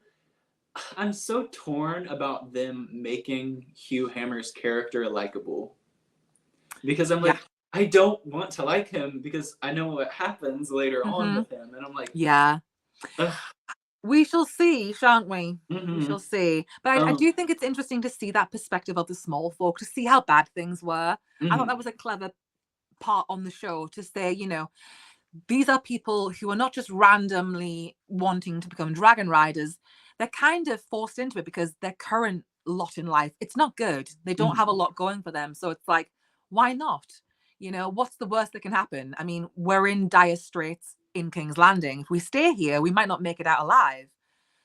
[SPEAKER 1] I'm so torn about them making Hugh Hammer's character likable, because I'm like, I don't want to like him because I know what happens later on with him, and I'm like,
[SPEAKER 2] yeah.
[SPEAKER 1] Ugh.
[SPEAKER 2] We shall see, shan't we? We shall see. But I do think it's interesting to see that perspective of the small folk, to see how bad things were. I thought that was a clever part on the show to say, these are people who are not just randomly wanting to become dragon riders. They're kind of forced into it because their current lot in life, it's not good. They don't have a lot going for them. So it's like, why not? What's the worst that can happen? I mean, we're in dire straits in King's Landing. If we stay here, we might not make it out alive.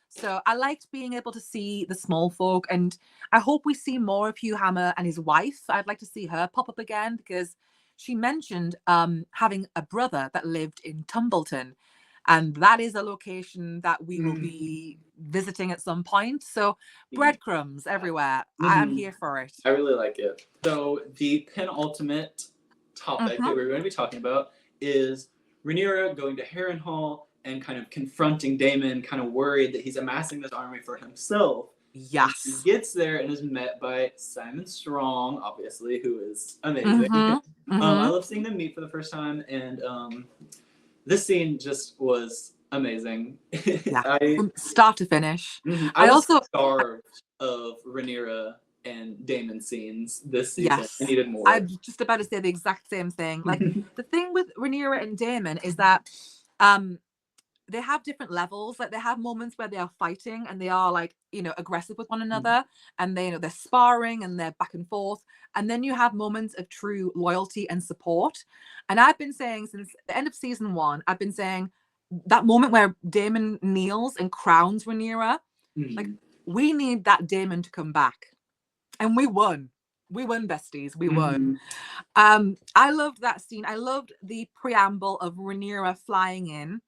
[SPEAKER 2] So I liked being able to see the small folk, and I hope we see more of Hugh Hammer and his wife. I'd like to see her pop up again, because she mentioned having a brother that lived in Tumbleton, and that is a location that we will be visiting at some point. So breadcrumbs everywhere. I'm here for it.
[SPEAKER 1] I really like it. So the penultimate topic that we're going to be talking about is Rhaenyra going to Harrenhal and kind of confronting Daemon, kind of worried that he's amassing this army for himself, And she
[SPEAKER 2] Yes.
[SPEAKER 1] gets there and is met by Simon Strong, obviously, who is amazing. I love seeing them meet for the first time, and this scene just was amazing.
[SPEAKER 2] Yeah, from start to finish.
[SPEAKER 1] I was starved of Rhaenyra and Daemon scenes this season.
[SPEAKER 2] Yes,
[SPEAKER 1] I needed more.
[SPEAKER 2] I was just about to say the exact same thing. Like the thing with Rhaenyra and Daemon is that they have different levels. Like they have moments where they are fighting and they are like, you know, aggressive with one another, and they, you know, they're sparring and they're back and forth. And then you have moments of true loyalty and support. And I've been saying since the end of season 1, I've been saying that moment where Daemon kneels and crowns Rhaenyra, like we need that Daemon to come back. And we won. We won, besties. We won. I loved that scene. I loved the preamble of Rhaenyra flying in.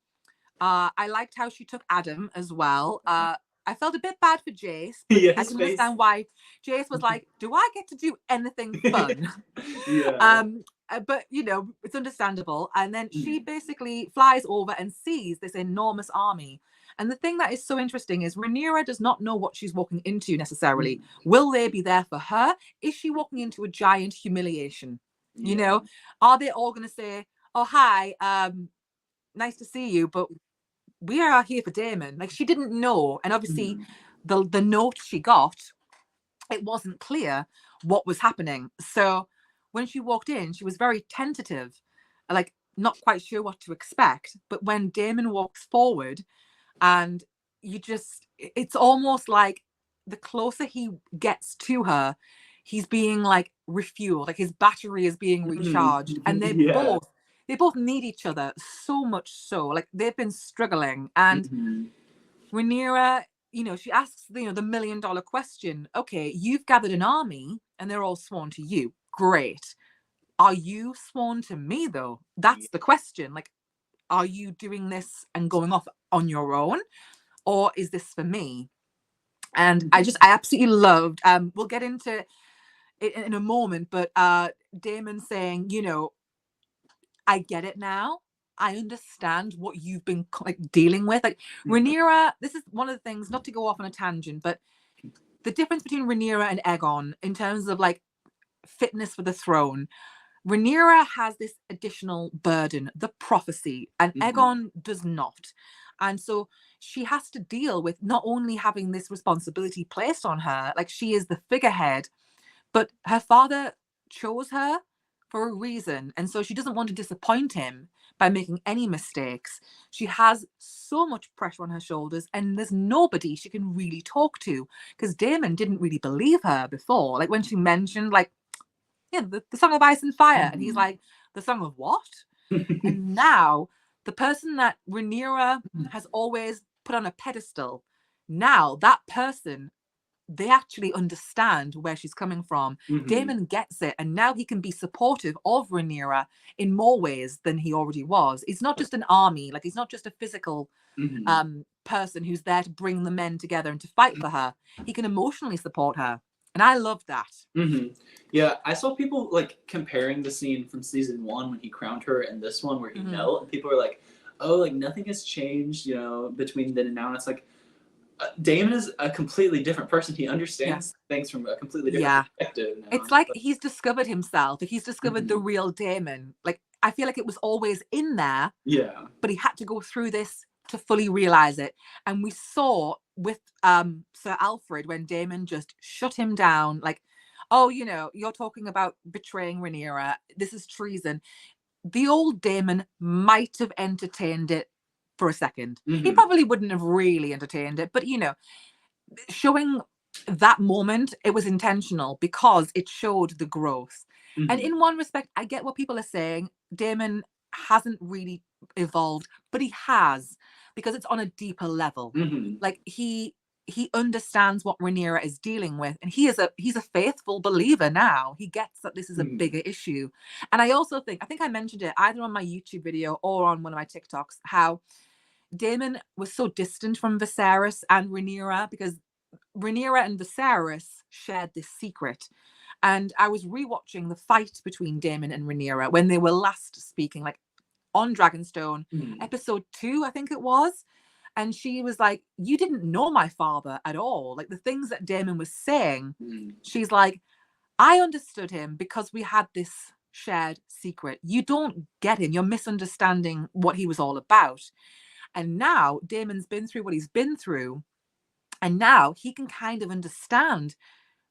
[SPEAKER 2] I liked how she took Adam as well. I felt a bit bad for Jace, but I can understand why. Jace was like, do I get to do anything fun? But, you know, it's understandable. And then she basically flies over and sees this enormous army. And the thing that is so interesting is Rhaenyra does not know what she's walking into necessarily. Will they be there for her? Is she walking into a giant humiliation? You know, are they all going to say, oh, hi, nice to see you, but we are here for Daemon? Like, she didn't know. And obviously the note she got, it wasn't clear what was happening. So when she walked in, she was very tentative, like not quite sure what to expect. But when Daemon walks forward, and you just, it's almost like the closer he gets to her, he's being like refueled, like his battery is being recharged. And they both need each other so much, so like they've been struggling. And Rhaenyra, you know, she asks, you know, the $1 million question. Okay, you've gathered an army and they're all sworn to you. Great. Are you sworn to me though? That's the question. Like, are you doing this and going off on your own, or is this for me? And I absolutely loved, we'll get into it in a moment, but Daemon saying, you know, I get it now. I understand what you've been like dealing with. Like Rhaenyra, this is one of the things, not to go off on a tangent, but the difference between Rhaenyra and Aegon in terms of like fitness for the throne. Rhaenyra has this additional burden, the prophecy, and Aegon does not. And so she has to deal with not only having this responsibility placed on her, like she is the figurehead, but her father chose her for a reason. And so she doesn't want to disappoint him by making any mistakes. She has so much pressure on her shoulders, and there's nobody she can really talk to, because Daemon didn't really believe her before. Like when she mentioned, like, yeah, the Song of Ice and Fire. And he's like, the Song of what? And now the person that Rhaenyra has always put on a pedestal, now that person, they actually understand where she's coming from. Daemon gets it, and now he can be supportive of Rhaenyra in more ways than he already was. It's not just an army, like he's not just a physical person who's there to bring the men together and to fight for her. He can emotionally support her. And I love that.
[SPEAKER 1] Yeah, I saw people like comparing the scene from season 1 when he crowned her and this one where he knelt, and people are like, oh, like nothing has changed, you know, between then and now. And it's like, Daemon is a completely different person. He understands things from a completely different perspective now.
[SPEAKER 2] It's like he's discovered himself. He's discovered the real Daemon. Like, I feel like it was always in there.
[SPEAKER 1] Yeah.
[SPEAKER 2] But he had to go through this to fully realize it. And we saw with Sir Alfred when Daemon just shut him down, like, oh, you know, you're talking about betraying Rhaenyra. This is treason. The old Daemon might have entertained it for a second. He probably wouldn't have really entertained it, but, you know, showing that moment, it was intentional because it showed the growth. And in one respect, I get what people are saying. Daemon hasn't really evolved, but he has, because it's on a deeper level. Like he understands what Rhaenyra is dealing with, and he's a faithful believer now. He gets that this is a bigger issue. And I also think I mentioned it either on my YouTube video or on one of my TikToks, how Daemon was so distant from Viserys and Rhaenyra because Rhaenyra and Viserys shared this secret. And I was rewatching the fight between Daemon and Rhaenyra when they were last speaking, like on Dragonstone, episode 2, I think it was. And she was like, you didn't know my father at all. Like the things that Daemon was saying, she's like, I understood him because we had this shared secret. You don't get him. You're misunderstanding what he was all about. And now Daemon's been through what he's been through. And now he can kind of understand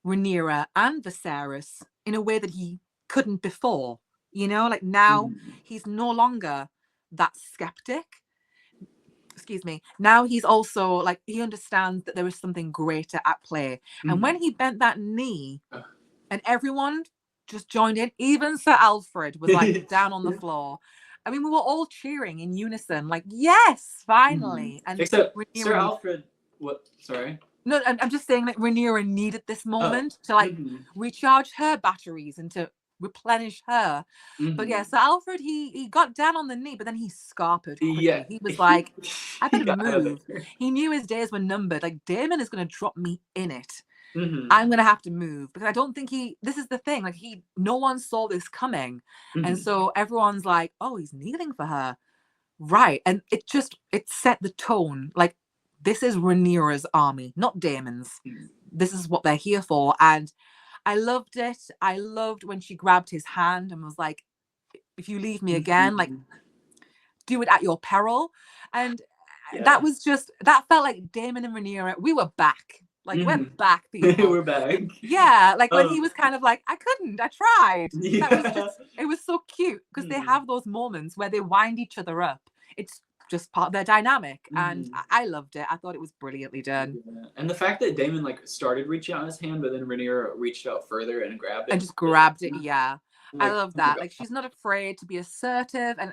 [SPEAKER 2] Rhaenyra and Viserys in a way that he couldn't before. You know, like now he's no longer that skeptic. Excuse me. Now he's also like, he understands that there is something greater at play. And when he bent that knee and everyone just joined in, even Sir Alfred was like down on the floor. I mean, we were all cheering in unison, like, yes, finally. And
[SPEAKER 1] except Sir Alfred, what? Sorry.
[SPEAKER 2] No, I'm just saying that Rhaenyra needed this moment to like recharge her batteries and to replenish her. But yeah, so Alfred, he got down on the knee, but then he scarpered quickly. Yeah. He was like, I better move. He knew his days were numbered. Like, Daemon is going to drop me in it. I'm going to have to move because I don't think this is the thing. Like no one saw this coming. And so everyone's like, oh, he's kneeling for her. Right. And it set the tone. Like, this is Rhaenyra's army, not Daemon's. This is what they're here for. And I loved it. I loved when she grabbed his hand and was like, if you leave me again, like, do it at your peril. And that felt like Daemon and Rhaenyra, we were back. Like, we're back, people.
[SPEAKER 1] We're back.
[SPEAKER 2] Yeah, like when he was kind of like, I tried. Yeah. That was it was so cute because they have those moments where they wind each other up. It's just part of their dynamic, and I loved it. I thought it was brilliantly done.
[SPEAKER 1] Yeah. And the fact that Daemon like started reaching out his hand, but then Rhaenyra reached out further and grabbed it.
[SPEAKER 2] And just grabbed it, yeah. Like, I love that. Like, she's not afraid to be assertive, and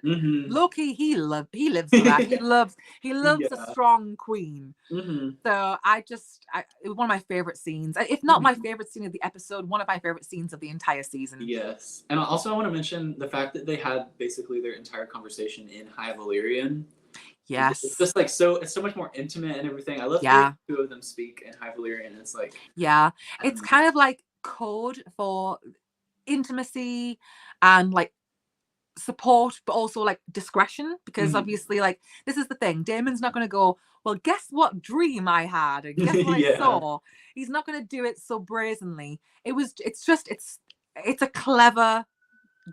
[SPEAKER 2] Loki, he lives for that. He loves a strong queen. So it was one of my favorite scenes. If not my favorite scene of the episode, one of my favorite scenes of the entire season.
[SPEAKER 1] Yes. And also I want to mention the fact that they had basically their entire conversation in High Valyrian.
[SPEAKER 2] Yes.
[SPEAKER 1] It's just like it's so much more intimate and everything. I love hearing two of them speak in High Valyrian. It's like
[SPEAKER 2] it's kind of like code for intimacy and like support, but also like discretion, because obviously, like, this is the thing, Daemon's not going to go, well, guess what dream I had and guess what I saw. He's not going to do it so brazenly. It's a clever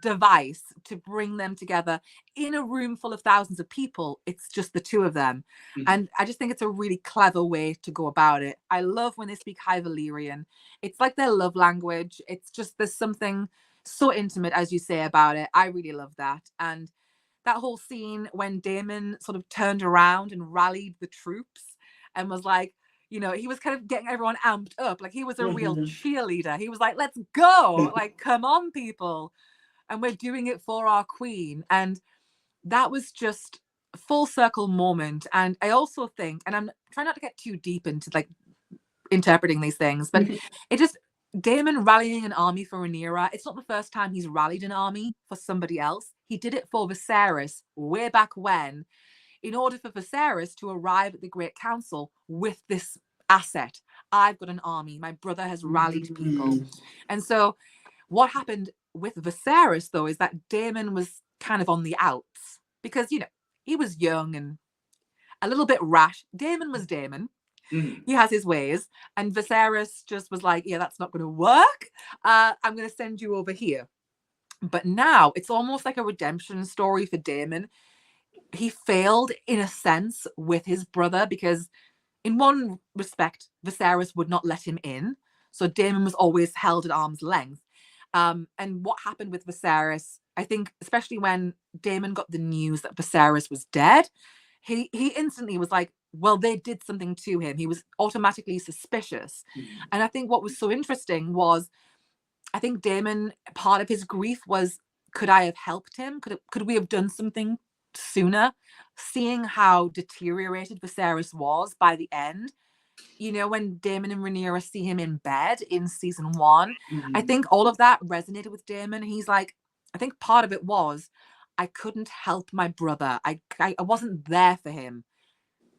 [SPEAKER 2] device to bring them together in a room full of thousands of people. It's just the two of them. And I just think it's a really clever way to go about it. I love when they speak High Valyrian. It's like their love language. It's just, there's something so intimate, as you say, about it. I really love that. And that whole scene when Daemon sort of turned around and rallied the troops and was like, you know, he was kind of getting everyone amped up. Like, he was a real cheerleader. He was like, let's go. Like, come on, people. And we're doing it for our queen. And that was just a full circle moment. And I also think, and I'm trying not to get too deep into like interpreting these things, but Daemon rallying an army for Rhaenyra, it's not the first time he's rallied an army for somebody else. He did it for Viserys way back when, in order for Viserys to arrive at the Great Council with this asset. I've got an army. My brother has rallied people. And so what happened with Viserys, though, is that Daemon was kind of on the outs because, you know, he was young and a little bit rash. Daemon was Daemon. He has his ways. And Viserys just was like, yeah, that's not going to work. I'm going to send you over here. But now it's almost like a redemption story for Daemon. He failed in a sense with his brother because in one respect, Viserys would not let him in. So Daemon was always held at arm's length. And what happened with Viserys, I think, especially when Daemon got the news that Viserys was dead, he instantly was like, well, they did something to him. He was automatically suspicious. And I think what was so interesting was, I think Daemon, part of his grief was, could I have helped him? Could we have done something sooner? Seeing how deteriorated Viserys was by the end, you know, when Daemon and Rhaenyra see him in bed in season 1, I think all of that resonated with Daemon. He's like, I think part of it was, I couldn't help my brother. I wasn't there for him.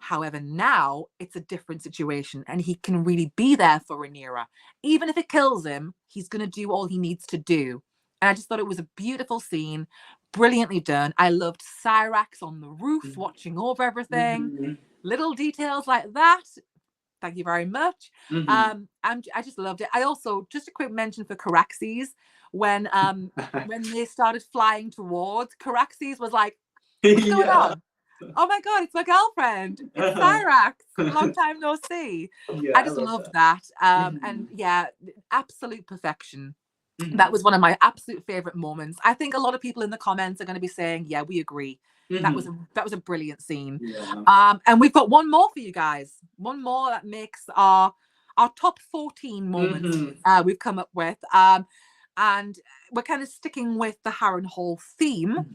[SPEAKER 2] However, now it's a different situation and he can really be there for Rhaenyra. Even if it kills him, he's going to do all he needs to do. And I just thought it was a beautiful scene, brilliantly done. I loved Syrax on the roof watching over everything. little details like that. Thank you very much.
[SPEAKER 1] Mm-hmm.
[SPEAKER 2] I just loved it. I also, just a quick mention for Caraxes, when they started flying towards, Caraxes was like, what's going
[SPEAKER 1] Yeah.
[SPEAKER 2] on? Oh my god, it's my girlfriend. It's
[SPEAKER 1] Uh-huh.
[SPEAKER 2] Cyrax. Long time no see.
[SPEAKER 1] Yeah,
[SPEAKER 2] I
[SPEAKER 1] I
[SPEAKER 2] just
[SPEAKER 1] love
[SPEAKER 2] loved
[SPEAKER 1] that.
[SPEAKER 2] that.
[SPEAKER 1] Mm-hmm.
[SPEAKER 2] And yeah, absolute perfection. That
[SPEAKER 1] Mm-hmm.
[SPEAKER 2] was one of my absolute favorite moments. I think a lot of people in the comments are going to be saying, yeah, we agree. That was
[SPEAKER 1] Mm-hmm.
[SPEAKER 2] a brilliant scene.
[SPEAKER 1] Yeah.
[SPEAKER 2] And we've got one more for you guys. One more that makes our top 14 moments
[SPEAKER 1] Mm-hmm.
[SPEAKER 2] we've come up with. And we're kind of sticking with the Harrenhal theme.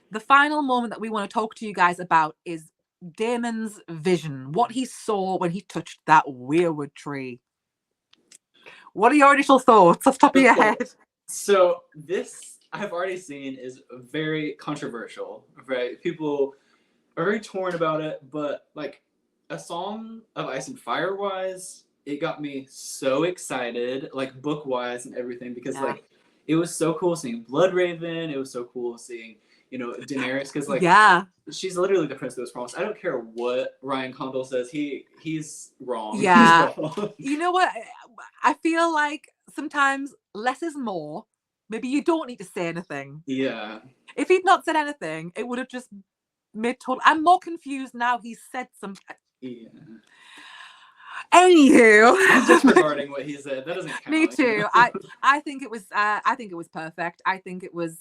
[SPEAKER 2] The final moment that we want to talk to you guys about is Daemon's vision, what he saw when he touched that weirwood tree. What are your initial thoughts off the top of your head?
[SPEAKER 1] So this I've already seen is very controversial, right? People are very torn about it, but like A Song of Ice and Fire wise, it got me so excited, like book wise and everything, because like it was so cool seeing Bloodraven. It was so cool seeing, Daenerys, because like she's literally the prince that was promised. I don't care what Ryan Condal says. He's wrong.
[SPEAKER 2] Yeah.
[SPEAKER 1] He's wrong.
[SPEAKER 2] You know what? I feel like sometimes less is more. Maybe you don't need to say anything.
[SPEAKER 1] Yeah.
[SPEAKER 2] If he'd not said anything, it would have just made total. I'm more confused now. He's said something.
[SPEAKER 1] Yeah.
[SPEAKER 2] Anywho,
[SPEAKER 1] I'm disregarding what he said. That doesn't count.
[SPEAKER 2] Me too. I think it was perfect. I think it was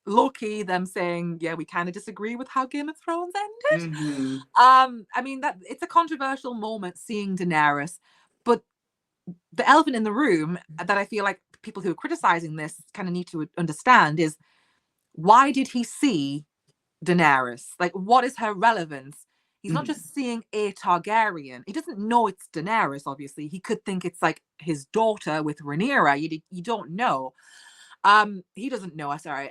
[SPEAKER 2] low key them saying, yeah, we kind of disagree with how Game of Thrones ended.
[SPEAKER 1] Mm-hmm.
[SPEAKER 2] I mean, that it's a controversial moment seeing Daenerys, but the elephant in the room that I feel like people who are criticizing this kind of need to understand is, why did he see Daenerys? Like, what is her relevance? He's not just seeing a Targaryen. He doesn't know it's Daenerys, obviously. He could think it's like his daughter with Rhaenyra. You don't know. He doesn't know, sorry.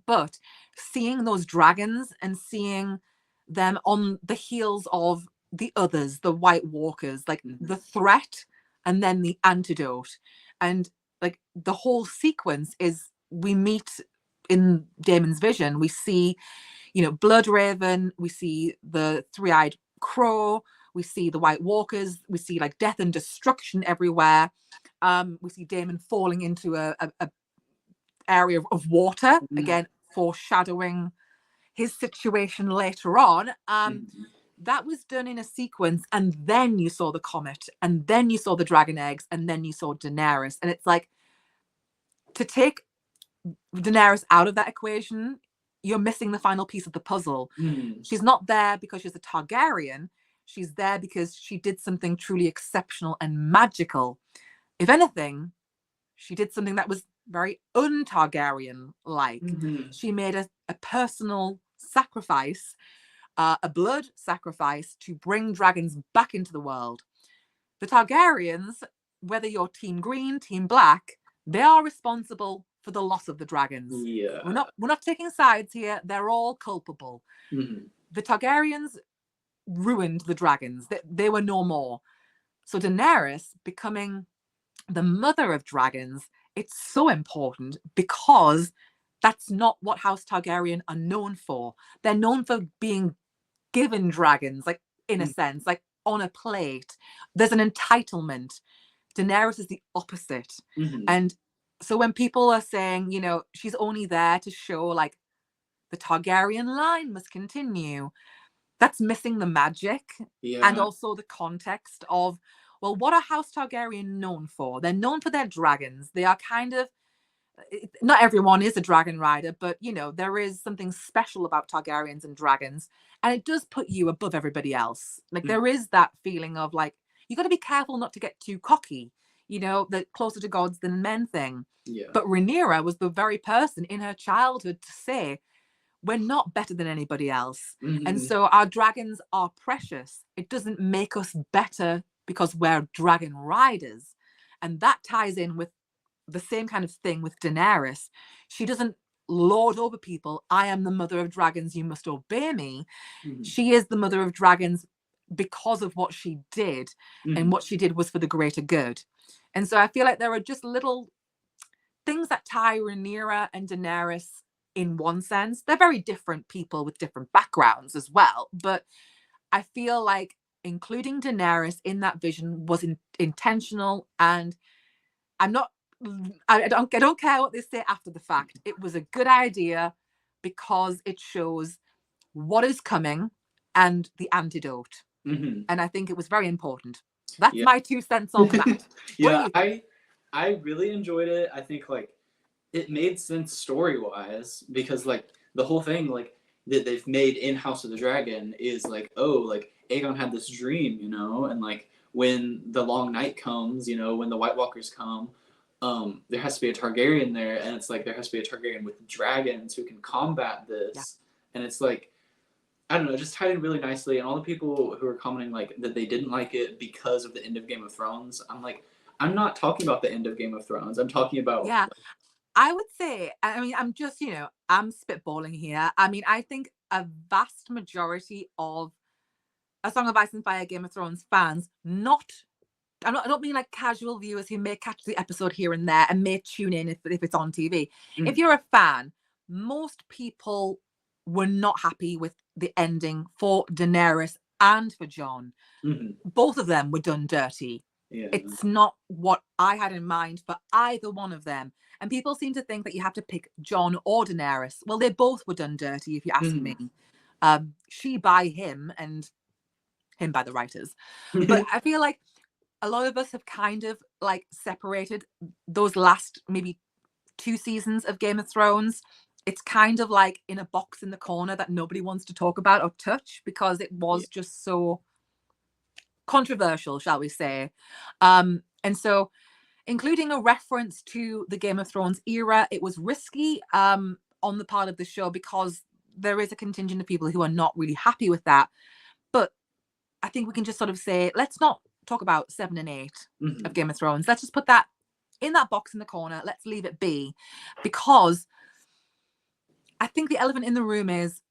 [SPEAKER 2] But seeing those dragons and seeing them on the heels of the others, the White Walkers, like the threat and then the antidote. And like the whole sequence is, we meet in Daemon's vision, we see, Bloodraven, we see the three-eyed crow, we see the White Walkers, we see like death and destruction everywhere. We see Daemon falling into a area of water, again foreshadowing his situation later on. That was done in a sequence, and then you saw the comet, and then you saw the dragon eggs, and then you saw Daenerys. And it's like, to take Daenerys out of that equation, you're missing the final piece of the puzzle. She's not there because she's a Targaryen. She's there because she did something truly exceptional and magical. If anything, she did something that was very un-Targaryen like. She made a personal sacrifice, a blood sacrifice, to bring dragons back into the world. The Targaryens, whether you're team green, team black, they are responsible for the loss of the dragons.
[SPEAKER 1] Yeah.
[SPEAKER 2] We're not taking sides here. They're all culpable. The Targaryens ruined the dragons. They were no more. So Daenerys becoming the mother of dragons, it's so important, because that's not what House Targaryen are known for. They're known for being given dragons, like in a sense, like on a plate. There's an entitlement. Daenerys is the opposite. And so when people are saying, she's only there to show like the Targaryen line must continue, that's missing the magic. And also the context of, well, what are House Targaryen known for? They're known for their dragons. They are kind of, not everyone is a dragon rider, but there is something special about Targaryens and dragons, and it does put you above everybody else. Like there is that feeling of like, you got to be careful not to get too cocky, the closer to gods than men thing. But Rhaenyra was the very person in her childhood to say, we're not better than anybody else. And so our dragons are precious. It doesn't make us better because we're dragon riders. And that ties in with the same kind of thing with Daenerys. She doesn't lord over people. I am the mother of dragons. You must obey me. She is the mother of dragons because of what she did. And what she did was for the greater good. And so I feel like there are just little things that tie Rhaenyra and Daenerys in one sense. They're very different people with different backgrounds as well. But I feel like including Daenerys in that vision was intentional, and I don't care what they say after the fact. It was a good idea because it shows what is coming and the antidote.
[SPEAKER 1] Mm-hmm.
[SPEAKER 2] And I think it was very important. That's
[SPEAKER 1] Yeah.
[SPEAKER 2] my 2 cents on that.
[SPEAKER 1] Yeah, I really enjoyed it. I think like it made sense story-wise because like the whole thing like that they've made in House of the Dragon is like, oh, like Aegon had this dream, you know, and like when the long night comes, you know, when the White Walkers come, there has to be a Targaryen there, and it's like there has to be a Targaryen with dragons who can combat this. Yeah. And it's like, I don't know, it just tied in really nicely. And all the people who are commenting like that they didn't like it because of the end of Game of Thrones, I'm like, I'm not talking about the end of Game of Thrones. I'm talking about
[SPEAKER 2] Yeah. I would say, I mean, I'm just, I'm spitballing here. I mean, I think a vast majority of A Song of Ice and Fire Game of Thrones fans, I don't mean like casual viewers who may catch the episode here and there and may tune in if it's on TV.
[SPEAKER 1] Mm.
[SPEAKER 2] If you're a fan, most people were not happy with the ending for Daenerys and for Jon.
[SPEAKER 1] Mm-hmm.
[SPEAKER 2] Both of them were done dirty.
[SPEAKER 1] Yeah.
[SPEAKER 2] It's not what I had in mind for either one of them. And people seem to think that you have to pick Jon or Daenerys. Well, they both were done dirty, if you ask me. She by him and him by the writers. But I feel like a lot of us have kind of like separated those last maybe 2 seasons of Game of Thrones. It's kind of like in a box in the corner that nobody wants to talk about or touch because it was just so controversial, shall we say. And so including a reference to the Game of Thrones era, it was risky on the part of the show because there is a contingent of people who are not really happy with that. But I think we can just sort of say, let's not talk about 7 and 8 of Game of Thrones. Let's just put that in that box in the corner. Let's leave it be, because I think the elephant in the room is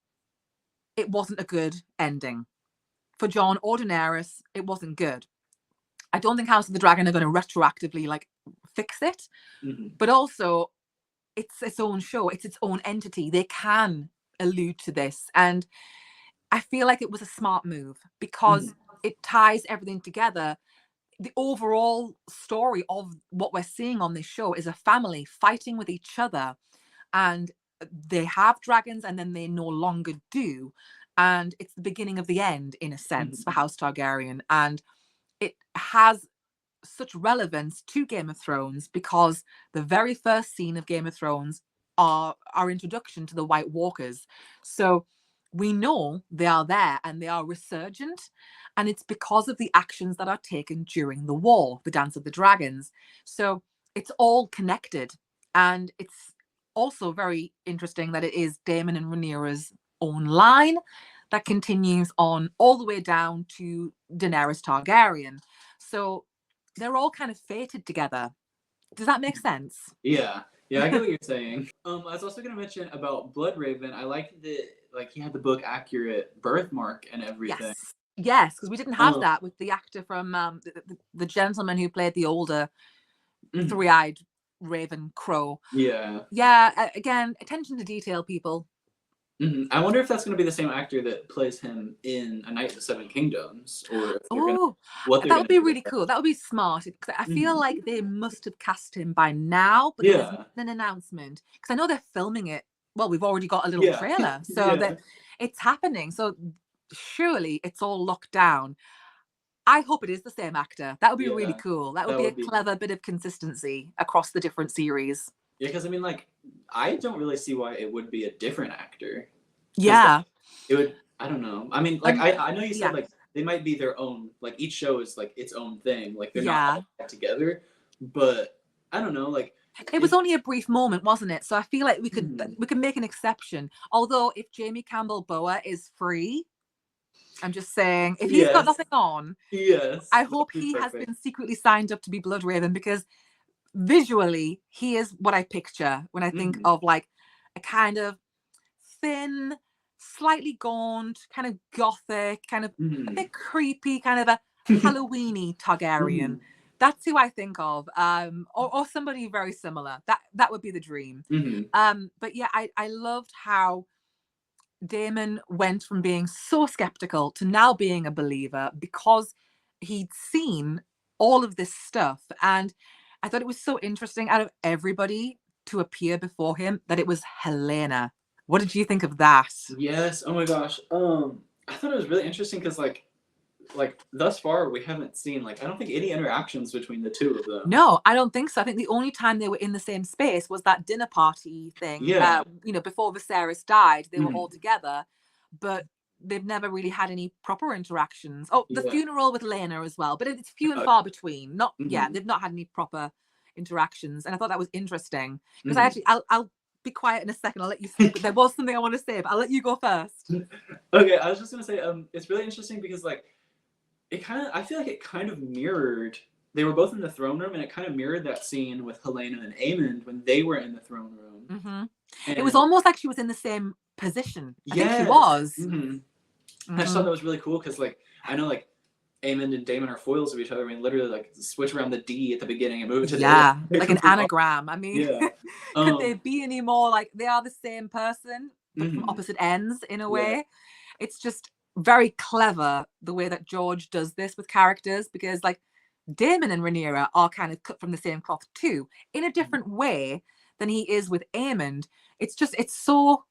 [SPEAKER 2] it wasn't a good ending for Jon or Daenerys. It wasn't good. I don't think House of the Dragon are going to retroactively like fix it, but also it's its own show. It's its own entity. They can allude to this, and I feel like it was a smart move because it ties everything together. The overall story of what we're seeing on this show is a family fighting with each other, and they have dragons and then they no longer do. And it's the beginning of the end, in a sense, for House Targaryen. And it has such relevance to Game of Thrones because the very first scene of Game of Thrones are our introduction to the White Walkers. So we know they are there and they are resurgent, and it's because of the actions that are taken during the war, the Dance of the Dragons. So it's all connected, and it's also very interesting that it is Daemon and Rhaenyra's own line that continues on all the way down to Daenerys Targaryen. So they're all kind of fated together. Does that make sense?
[SPEAKER 1] Yeah, I get what you're saying. I was also going to mention about Bloodraven. I like that, like, he had the book accurate birthmark and everything.
[SPEAKER 2] Yes, because we didn't have that with the actor from the gentleman who played the older three-eyed Raven Crow. Yeah. Again, attention to detail, people.
[SPEAKER 1] I wonder if that's going to be the same actor that plays him in A Knight of the Seven Kingdoms, or
[SPEAKER 2] that would be really cool. That would be smart. I feel like they must have cast him by now, but there's an announcement because I know they're filming it. Well, we've already got a little trailer, so that it's happening. So surely it's all locked down. I hope it is the same actor. That would be really cool. That would be a clever bit of consistency across the different series.
[SPEAKER 1] Yeah, because I mean, like, I don't really see why it would be a different actor.
[SPEAKER 2] Yeah.
[SPEAKER 1] Like, it would, I don't know. I mean, like, I know you said, like, they might be their own, like, each show is, like, its own thing. Like, they're not all together. But, I don't know, like.
[SPEAKER 2] It was only a brief moment, wasn't it? So I feel like we could make an exception. Although, if Jamie Campbell-Bower is free, I'm just saying, if he's got nothing on, I hope he has been secretly signed up to be Bloodraven, because visually, he is what I picture when I think of like a kind of thin, slightly gaunt, kind of gothic, kind of a bit creepy, kind of a Halloween-y Targaryen. That's who I think of, or somebody very similar. That would be the dream. But yeah, I loved how Daemon went from being so skeptical to now being a believer because he'd seen all of this stuff. And I thought it was so interesting, out of everybody to appear before him, that it was Helena. What did you think of that?
[SPEAKER 1] Yes. Oh my gosh. I thought it was really interesting because like thus far we haven't seen, like, I don't think any interactions between the two of them.
[SPEAKER 2] No, I don't think so. I think the only time they were in the same space was that dinner party thing.
[SPEAKER 1] Yeah.
[SPEAKER 2] You know, before Viserys died, they were
[SPEAKER 1] Mhm.
[SPEAKER 2] all together, but they've never really had any proper interactions. Oh, the
[SPEAKER 1] Yeah.
[SPEAKER 2] funeral with Lena as well, but it's few and
[SPEAKER 1] Uh,
[SPEAKER 2] far between. Not yeah,
[SPEAKER 1] Mhm.
[SPEAKER 2] they've not had any proper interactions, and I thought that was interesting because
[SPEAKER 1] Mhm.
[SPEAKER 2] I'll be quiet in a second. I'll let you speak, but there was something I want to say, but I'll let you go first.
[SPEAKER 1] Okay, I was just gonna say, it's really interesting because like I feel like it kind of mirrored. They were both in the throne room, and it kind of mirrored that scene with Helena and Aemond when they were in the throne room.
[SPEAKER 2] Mm-hmm. It was
[SPEAKER 1] And
[SPEAKER 2] almost like she was in the same position. I think she
[SPEAKER 1] yes,
[SPEAKER 2] was.
[SPEAKER 1] mm-hmm. I just
[SPEAKER 2] Mm-hmm.
[SPEAKER 1] thought that was really cool because like I know like Aemond and Daemon are foils of each other. I mean, literally like switch around the D at the beginning and move it to the A.
[SPEAKER 2] Yeah,
[SPEAKER 1] They
[SPEAKER 2] like an
[SPEAKER 1] completely
[SPEAKER 2] anagram. I mean,
[SPEAKER 1] yeah.
[SPEAKER 2] could they be any more like they are the same person, but from
[SPEAKER 1] Mhm.
[SPEAKER 2] opposite ends in a
[SPEAKER 1] Yeah.
[SPEAKER 2] way? It's just very clever the way that George does this with characters, because like Damon and Rhaenyra are kind of cut from the same cloth too, in a different way than he is with Aemond. It's so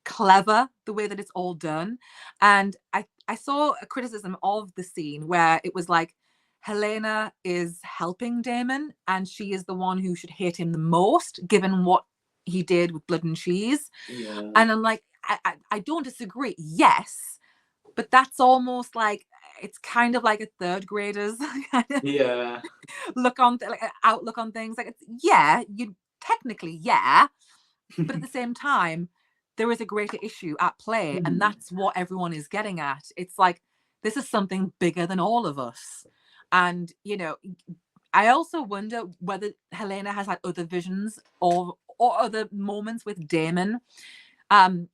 [SPEAKER 2] clever the way that it's all done. And I saw a criticism of the scene where it was like Helena is helping Daemon and she is the one who should hate him the most given what he did with Blood and Cheese.
[SPEAKER 1] Yeah.
[SPEAKER 2] And I'm like, I don't disagree, yes, but that's almost like it's kind of like a third grader's kind of
[SPEAKER 1] Yeah.
[SPEAKER 2] look on like outlook on things. Like, it's yeah, you technically yeah, but at the same time there is a greater issue at play, and
[SPEAKER 1] Mhm.
[SPEAKER 2] that's what everyone is getting at. It's like this is something bigger than all of us. And you know, I also wonder whether Helena has had other visions or other moments with Daemon, um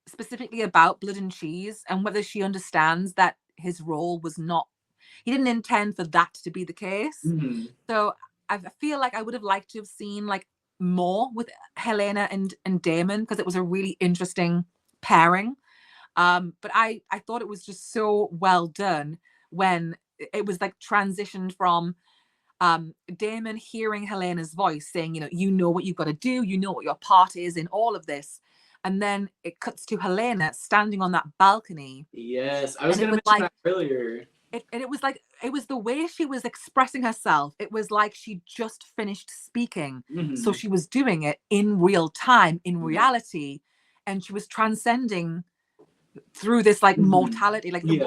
[SPEAKER 2] specifically about Blood and Cheese, and whether she understands that his role was not, he didn't intend for that to be the case.
[SPEAKER 1] Mhm.
[SPEAKER 2] So I feel like I would have liked to have seen like more with Helena and Damon, because it was a really interesting pairing. But I thought it was just so well done when it was like transitioned from Damon hearing Helena's voice saying, you know what you've got to do, you know what your part is in all of this. And then it cuts to Helena standing on that balcony.
[SPEAKER 1] Yes, I was
[SPEAKER 2] And it
[SPEAKER 1] gonna
[SPEAKER 2] was
[SPEAKER 1] mention
[SPEAKER 2] like,
[SPEAKER 1] that earlier.
[SPEAKER 2] it was like, it was the way she was expressing herself. It was like she just finished speaking. So
[SPEAKER 1] Mhm.
[SPEAKER 2] she was doing it in real time, in
[SPEAKER 1] Yeah.
[SPEAKER 2] reality. And she was transcending through this like
[SPEAKER 1] Mhm.
[SPEAKER 2] mortality. Like
[SPEAKER 1] Yeah.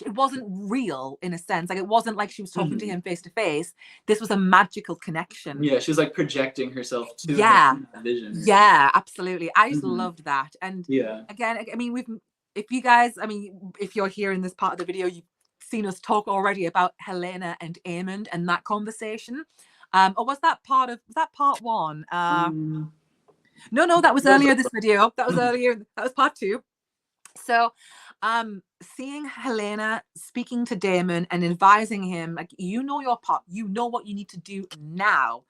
[SPEAKER 2] it wasn't real in a sense. Like it wasn't like she was talking to
[SPEAKER 1] Mhm.
[SPEAKER 2] him face to face. This was a magical connection.
[SPEAKER 1] Yeah, she was like projecting herself to him
[SPEAKER 2] Yeah.
[SPEAKER 1] in that vision.
[SPEAKER 2] Yeah, absolutely. I just
[SPEAKER 1] Mhm.
[SPEAKER 2] loved that. And
[SPEAKER 1] Yeah.
[SPEAKER 2] again, I mean, if you guys, I mean, if you're here in this part of the video, you've seen us talk already about Helena and Aemond and that conversation. Or was that part one?
[SPEAKER 1] Um,
[SPEAKER 2] No, that was
[SPEAKER 1] that was
[SPEAKER 2] earlier this video. That was
[SPEAKER 1] Mhm.
[SPEAKER 2] earlier. That was part two. So, seeing Helena speaking to Damon and advising him, like, you know your part, you know what you need to do now.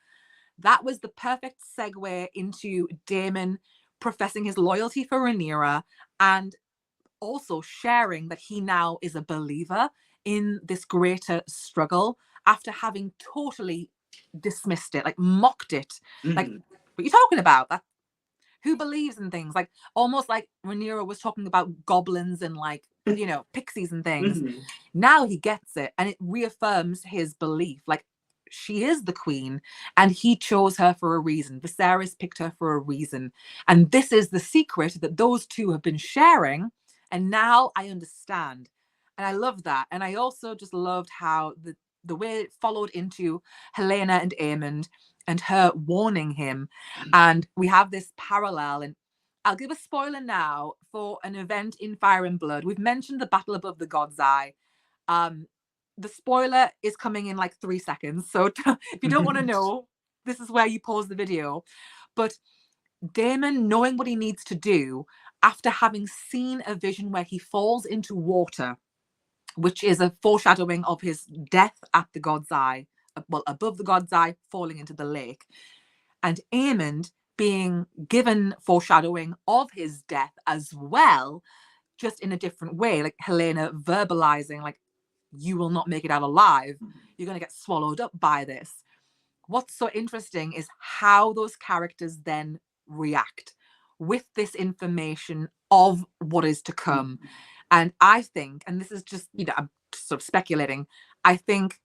[SPEAKER 2] That was the perfect segue into Damon professing his loyalty for Rhaenyra and also sharing that he now is a believer in this greater struggle after having totally dismissed it, like mocked it. Like,
[SPEAKER 1] Mhm.
[SPEAKER 2] what are you talking about? That who believes in things? Like almost like Rhaenyra was talking about goblins and like, pixies and things.
[SPEAKER 1] Mhm.
[SPEAKER 2] Now he gets it and it reaffirms his belief. Like she is the queen and he chose her for a reason. Viserys picked her for a reason. And this is the secret that those two have been sharing. And now I understand. And I love that. And I also just loved how the way it followed into Helena and Aemond and her warning him. And we have this parallel. And I'll give a spoiler now for an event in Fire and Blood. We've mentioned the battle above the God's Eye. Um, the spoiler is coming in like 3 seconds. So if you don't want to know, this is where you pause the video. But Damon, knowing what he needs to do after having seen a vision where he falls into water, which is a foreshadowing of his death at the God's Eye, well, above the God's Eye, falling into the lake. And Aemond being given foreshadowing of his death as well, just in a different way. Like Helena verbalizing, like, you will not make it out alive. You're going to get swallowed up by this. What's so interesting is how those characters then react with this information of what is to come. And I think, and this is just, I'm sort of speculating, I think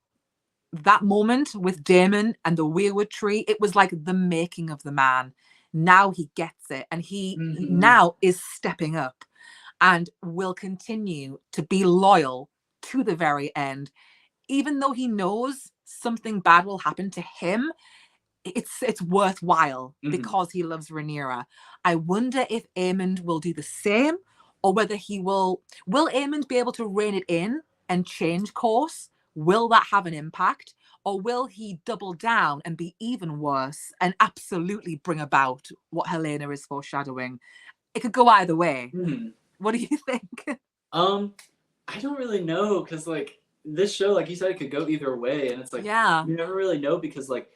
[SPEAKER 2] that moment with Damon and the weirwood tree, it was like the making of the man. Now he gets it, and he now is stepping up and will continue to be loyal to the very end, even though he knows something bad will happen to him. It's worthwhile because he loves Rhaenyra. I wonder if Aemond will do the same, or whether he will Aemond be able to rein it in and change course? Will that have an impact? Or will he double down and be even worse and absolutely bring about what Helena is foreshadowing? It could go either way. What do you think?
[SPEAKER 1] I don't really know, because like this show, like you said, it could go either way, and it's like you never really know, because like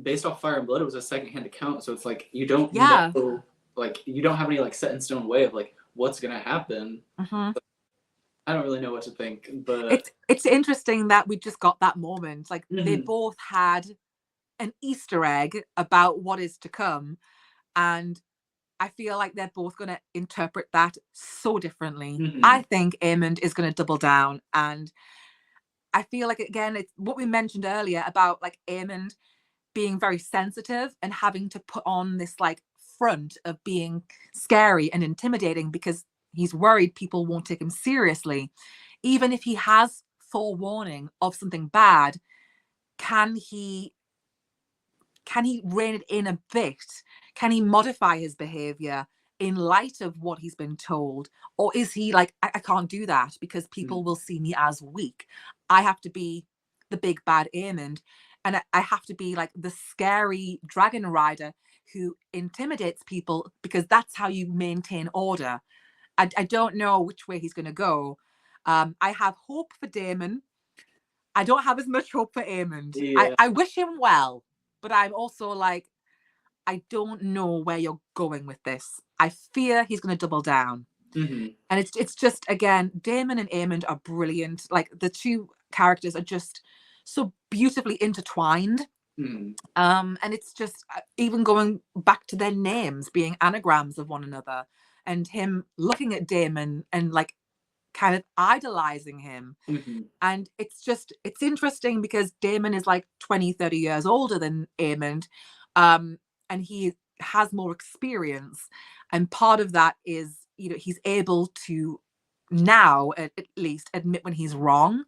[SPEAKER 1] based off Fire and Blood, it was a secondhand account, so it's like you don't know, like you don't have any like set in stone way of like what's gonna happen. So I don't really know what to think, but
[SPEAKER 2] it's interesting that we just got that moment. Like they both had an Easter egg about what is to come, and I feel like they're both going to interpret that so differently. I think Aemond is going to double down, and I feel like, again, it's what we mentioned earlier about like Aemond being very sensitive and having to put on this like front of being scary and intimidating because he's worried people won't take him seriously. Even if he has forewarning of something bad, can he rein it in a bit? Can he modify his behavior in light of what he's been told? Or is he like, I can't do that because people will see me as weak. I have to be the big bad Aemond, and I have to be like the scary dragon rider who intimidates people, because that's how you maintain order. I don't know which way he's going to go. I have hope for Daemon. I don't have as much hope for Aemond. I wish him well, but I'm also like, I don't know where you're going with this. I fear he's going to double down. And it's just, again, Daemon and Aemond are brilliant. Like the two characters are just so beautifully intertwined. And it's just even going back to their names being anagrams of one another, and him looking at Daemon and like kind of idolizing him. And it's interesting because Daemon is like 20, 30 years older than Aemond. And he has more experience. And part of that is, he's able to now at least admit when he's wrong.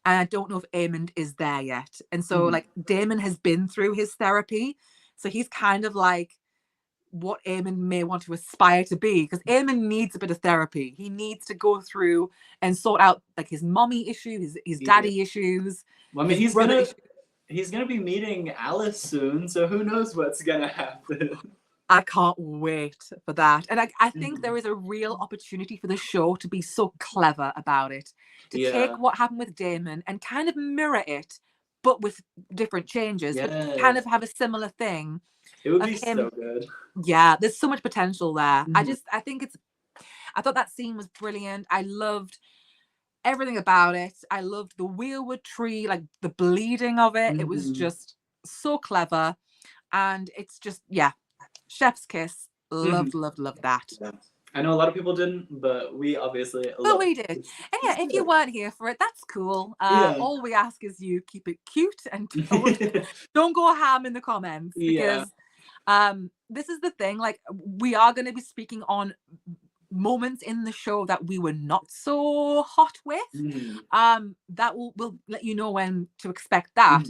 [SPEAKER 2] And I don't know if Aemond is there yet. And so like Daemon has been through his therapy. So he's kind of like what Aemond may want to aspire to be, because Aemond needs a bit of therapy. He needs to go through and sort out like his mommy issue, his daddy issues.
[SPEAKER 1] Well, I mean, he's gonna be meeting Alice soon, so who knows what's gonna happen.
[SPEAKER 2] I can't wait for that. And I think there is a real opportunity for the show to be so clever about it, to take what happened with Daemon and kind of mirror it, but with different changes, but kind of have a similar thing.
[SPEAKER 1] It would be so good.
[SPEAKER 2] Yeah, there's so much potential there. I thought that scene was brilliant. I loved everything about it. I loved the weirwood tree, like the bleeding of it. It was just so clever. And it's just, chef's kiss. Loved that.
[SPEAKER 1] Yeah. I know a lot of people didn't, but we obviously
[SPEAKER 2] But we did. And if you weren't here for it, that's cool. All we ask is you keep it cute and don't go ham in the comments, because this is the thing. Like, we are going to be speaking on moments in the show that we were not so hot with. That we'll let you know when to expect that.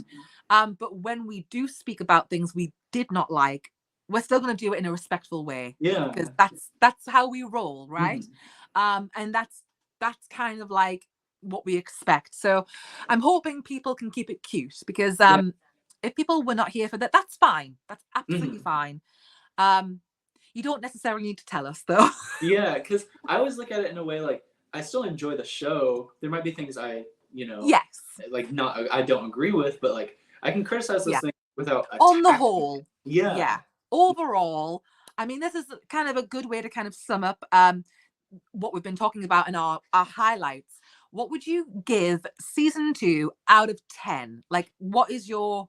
[SPEAKER 2] But when we do speak about things we did not like, we're still going to do it in a respectful way. Because that's how we roll, right? And that's kind of like what we expect. So I'm hoping people can keep it cute, because if people were not here for that, that's fine. That's absolutely fine. You don't necessarily need to tell us, though.
[SPEAKER 1] Because I always look at it in a way like, I still enjoy the show. There might be things I don't agree with, but like I can criticize those things without
[SPEAKER 2] on the whole. overall, I mean, this is kind of a good way to kind of sum up what we've been talking about in our highlights. What would you give season 2 out of 10? Like, what's your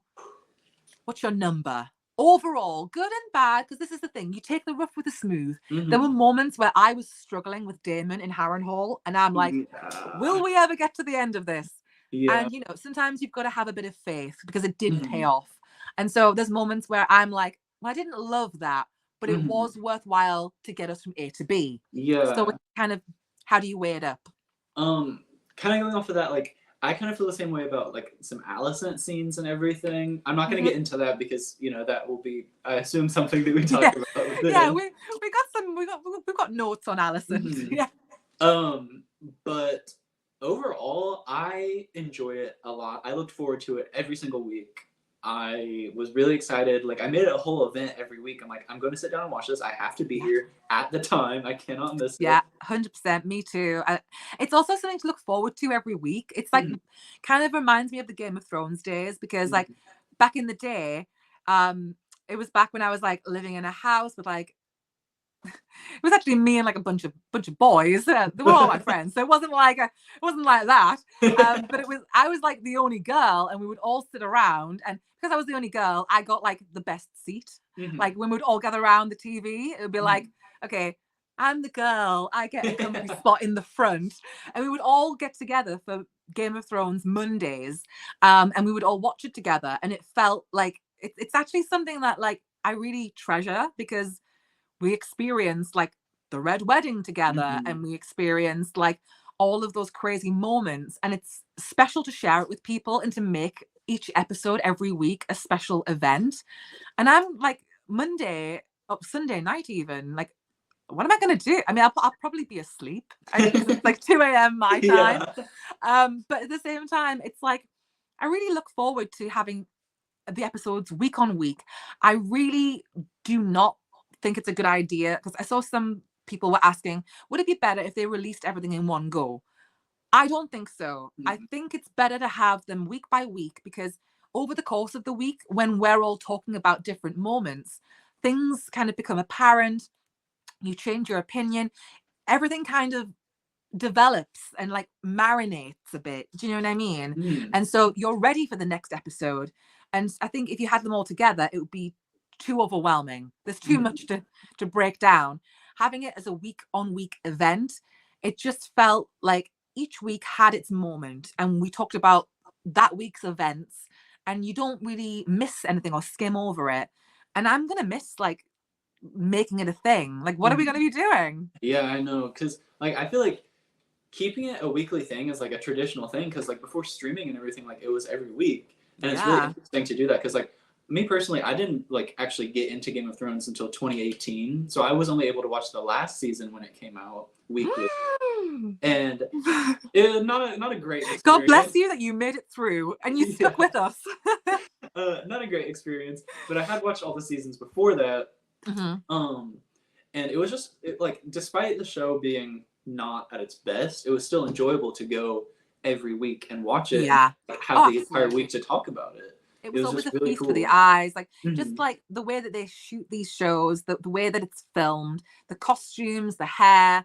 [SPEAKER 2] number? Overall, good and bad, because this is the thing. You take the rough with the smooth. There were moments where I was struggling with Damon in Harrenhal, and I'm like, will we ever get to the end of this?
[SPEAKER 1] Yeah.
[SPEAKER 2] And, sometimes you've got to have a bit of faith because it did pay off. And so there's moments where I'm like, well, I didn't love that, but it was worthwhile to get us from A to B.
[SPEAKER 1] Yeah.
[SPEAKER 2] So it's kind of, how do you weigh it up?
[SPEAKER 1] Kind of going off of that, like, I kind of feel the same way about like some Alicent scenes and everything. I'm not going to get into that because that will be, I assume, something that we talk about.
[SPEAKER 2] Yeah, we've got notes on Alicent. Yeah.
[SPEAKER 1] But overall, I enjoy it a lot. I looked forward to it every single week. I was really excited. Like, I made it a whole event every week. I'm like, I'm going to sit down and watch this. I have to be here at the time. I cannot miss it.
[SPEAKER 2] Yeah, 100%. Me too. It's also something to look forward to every week. It's like, kind of reminds me of the Game of Thrones days because, like, back in the day, it was back when I was like living in a house with like, it was actually me and like a bunch of boys. They were all my friends, so it wasn't like that. But I was like the only girl, and we would all sit around. And because I was the only girl, I got like the best seat. Like when we'd all gather around the TV, it would be like, okay, I'm the girl. I get a comfy spot in the front, and we would all get together for Game of Thrones Mondays, and we would all watch it together. And it felt like it's actually something that like I really treasure because we experienced like the Red Wedding together and we experienced like all of those crazy moments, and it's special to share it with people and to make each episode every week a special event. And I'm like Sunday night even, like, what am I going to do? I mean, I'll probably be asleep. It's like 2 a.m. my time. But at the same time, it's like, I really look forward to having the episodes week on week. I really do not think it's a good idea because I saw some people were asking, would it be better if they released everything in one go? I don't think so. I think it's better to have them week by week because over the course of the week, when we're all talking about different moments, things kind of become apparent. You change your opinion. Everything kind of develops and like marinates a bit. Do you know what I mean? And so you're ready for the next episode. And I think if you had them all together, it would be too overwhelming. There's too much to break down. Having it as a week on week event, it just felt like each week had its moment, and we talked about that week's events, and you don't really miss anything or skim over it. And I'm gonna miss like making it a thing. Like, what are we gonna be doing?
[SPEAKER 1] Yeah, I know, because like I feel like keeping it a weekly thing is like a traditional thing, because like before streaming and everything, like it was every week, and it's really interesting to do that because like me personally, I didn't like actually get into Game of Thrones until 2018, so I was only able to watch the last season when it came out weekly, and it not a great experience.
[SPEAKER 2] God bless you that you made it through and you stuck with us.
[SPEAKER 1] Not a great experience, but I had watched all the seasons before that, and it was just like, despite the show being not at its best, it was still enjoyable to go every week and watch it.
[SPEAKER 2] Yeah,
[SPEAKER 1] and have the entire week to talk about it.
[SPEAKER 2] It was always a feast for the eyes, like just like the way that they shoot these shows, the way that it's filmed, the costumes, the hair,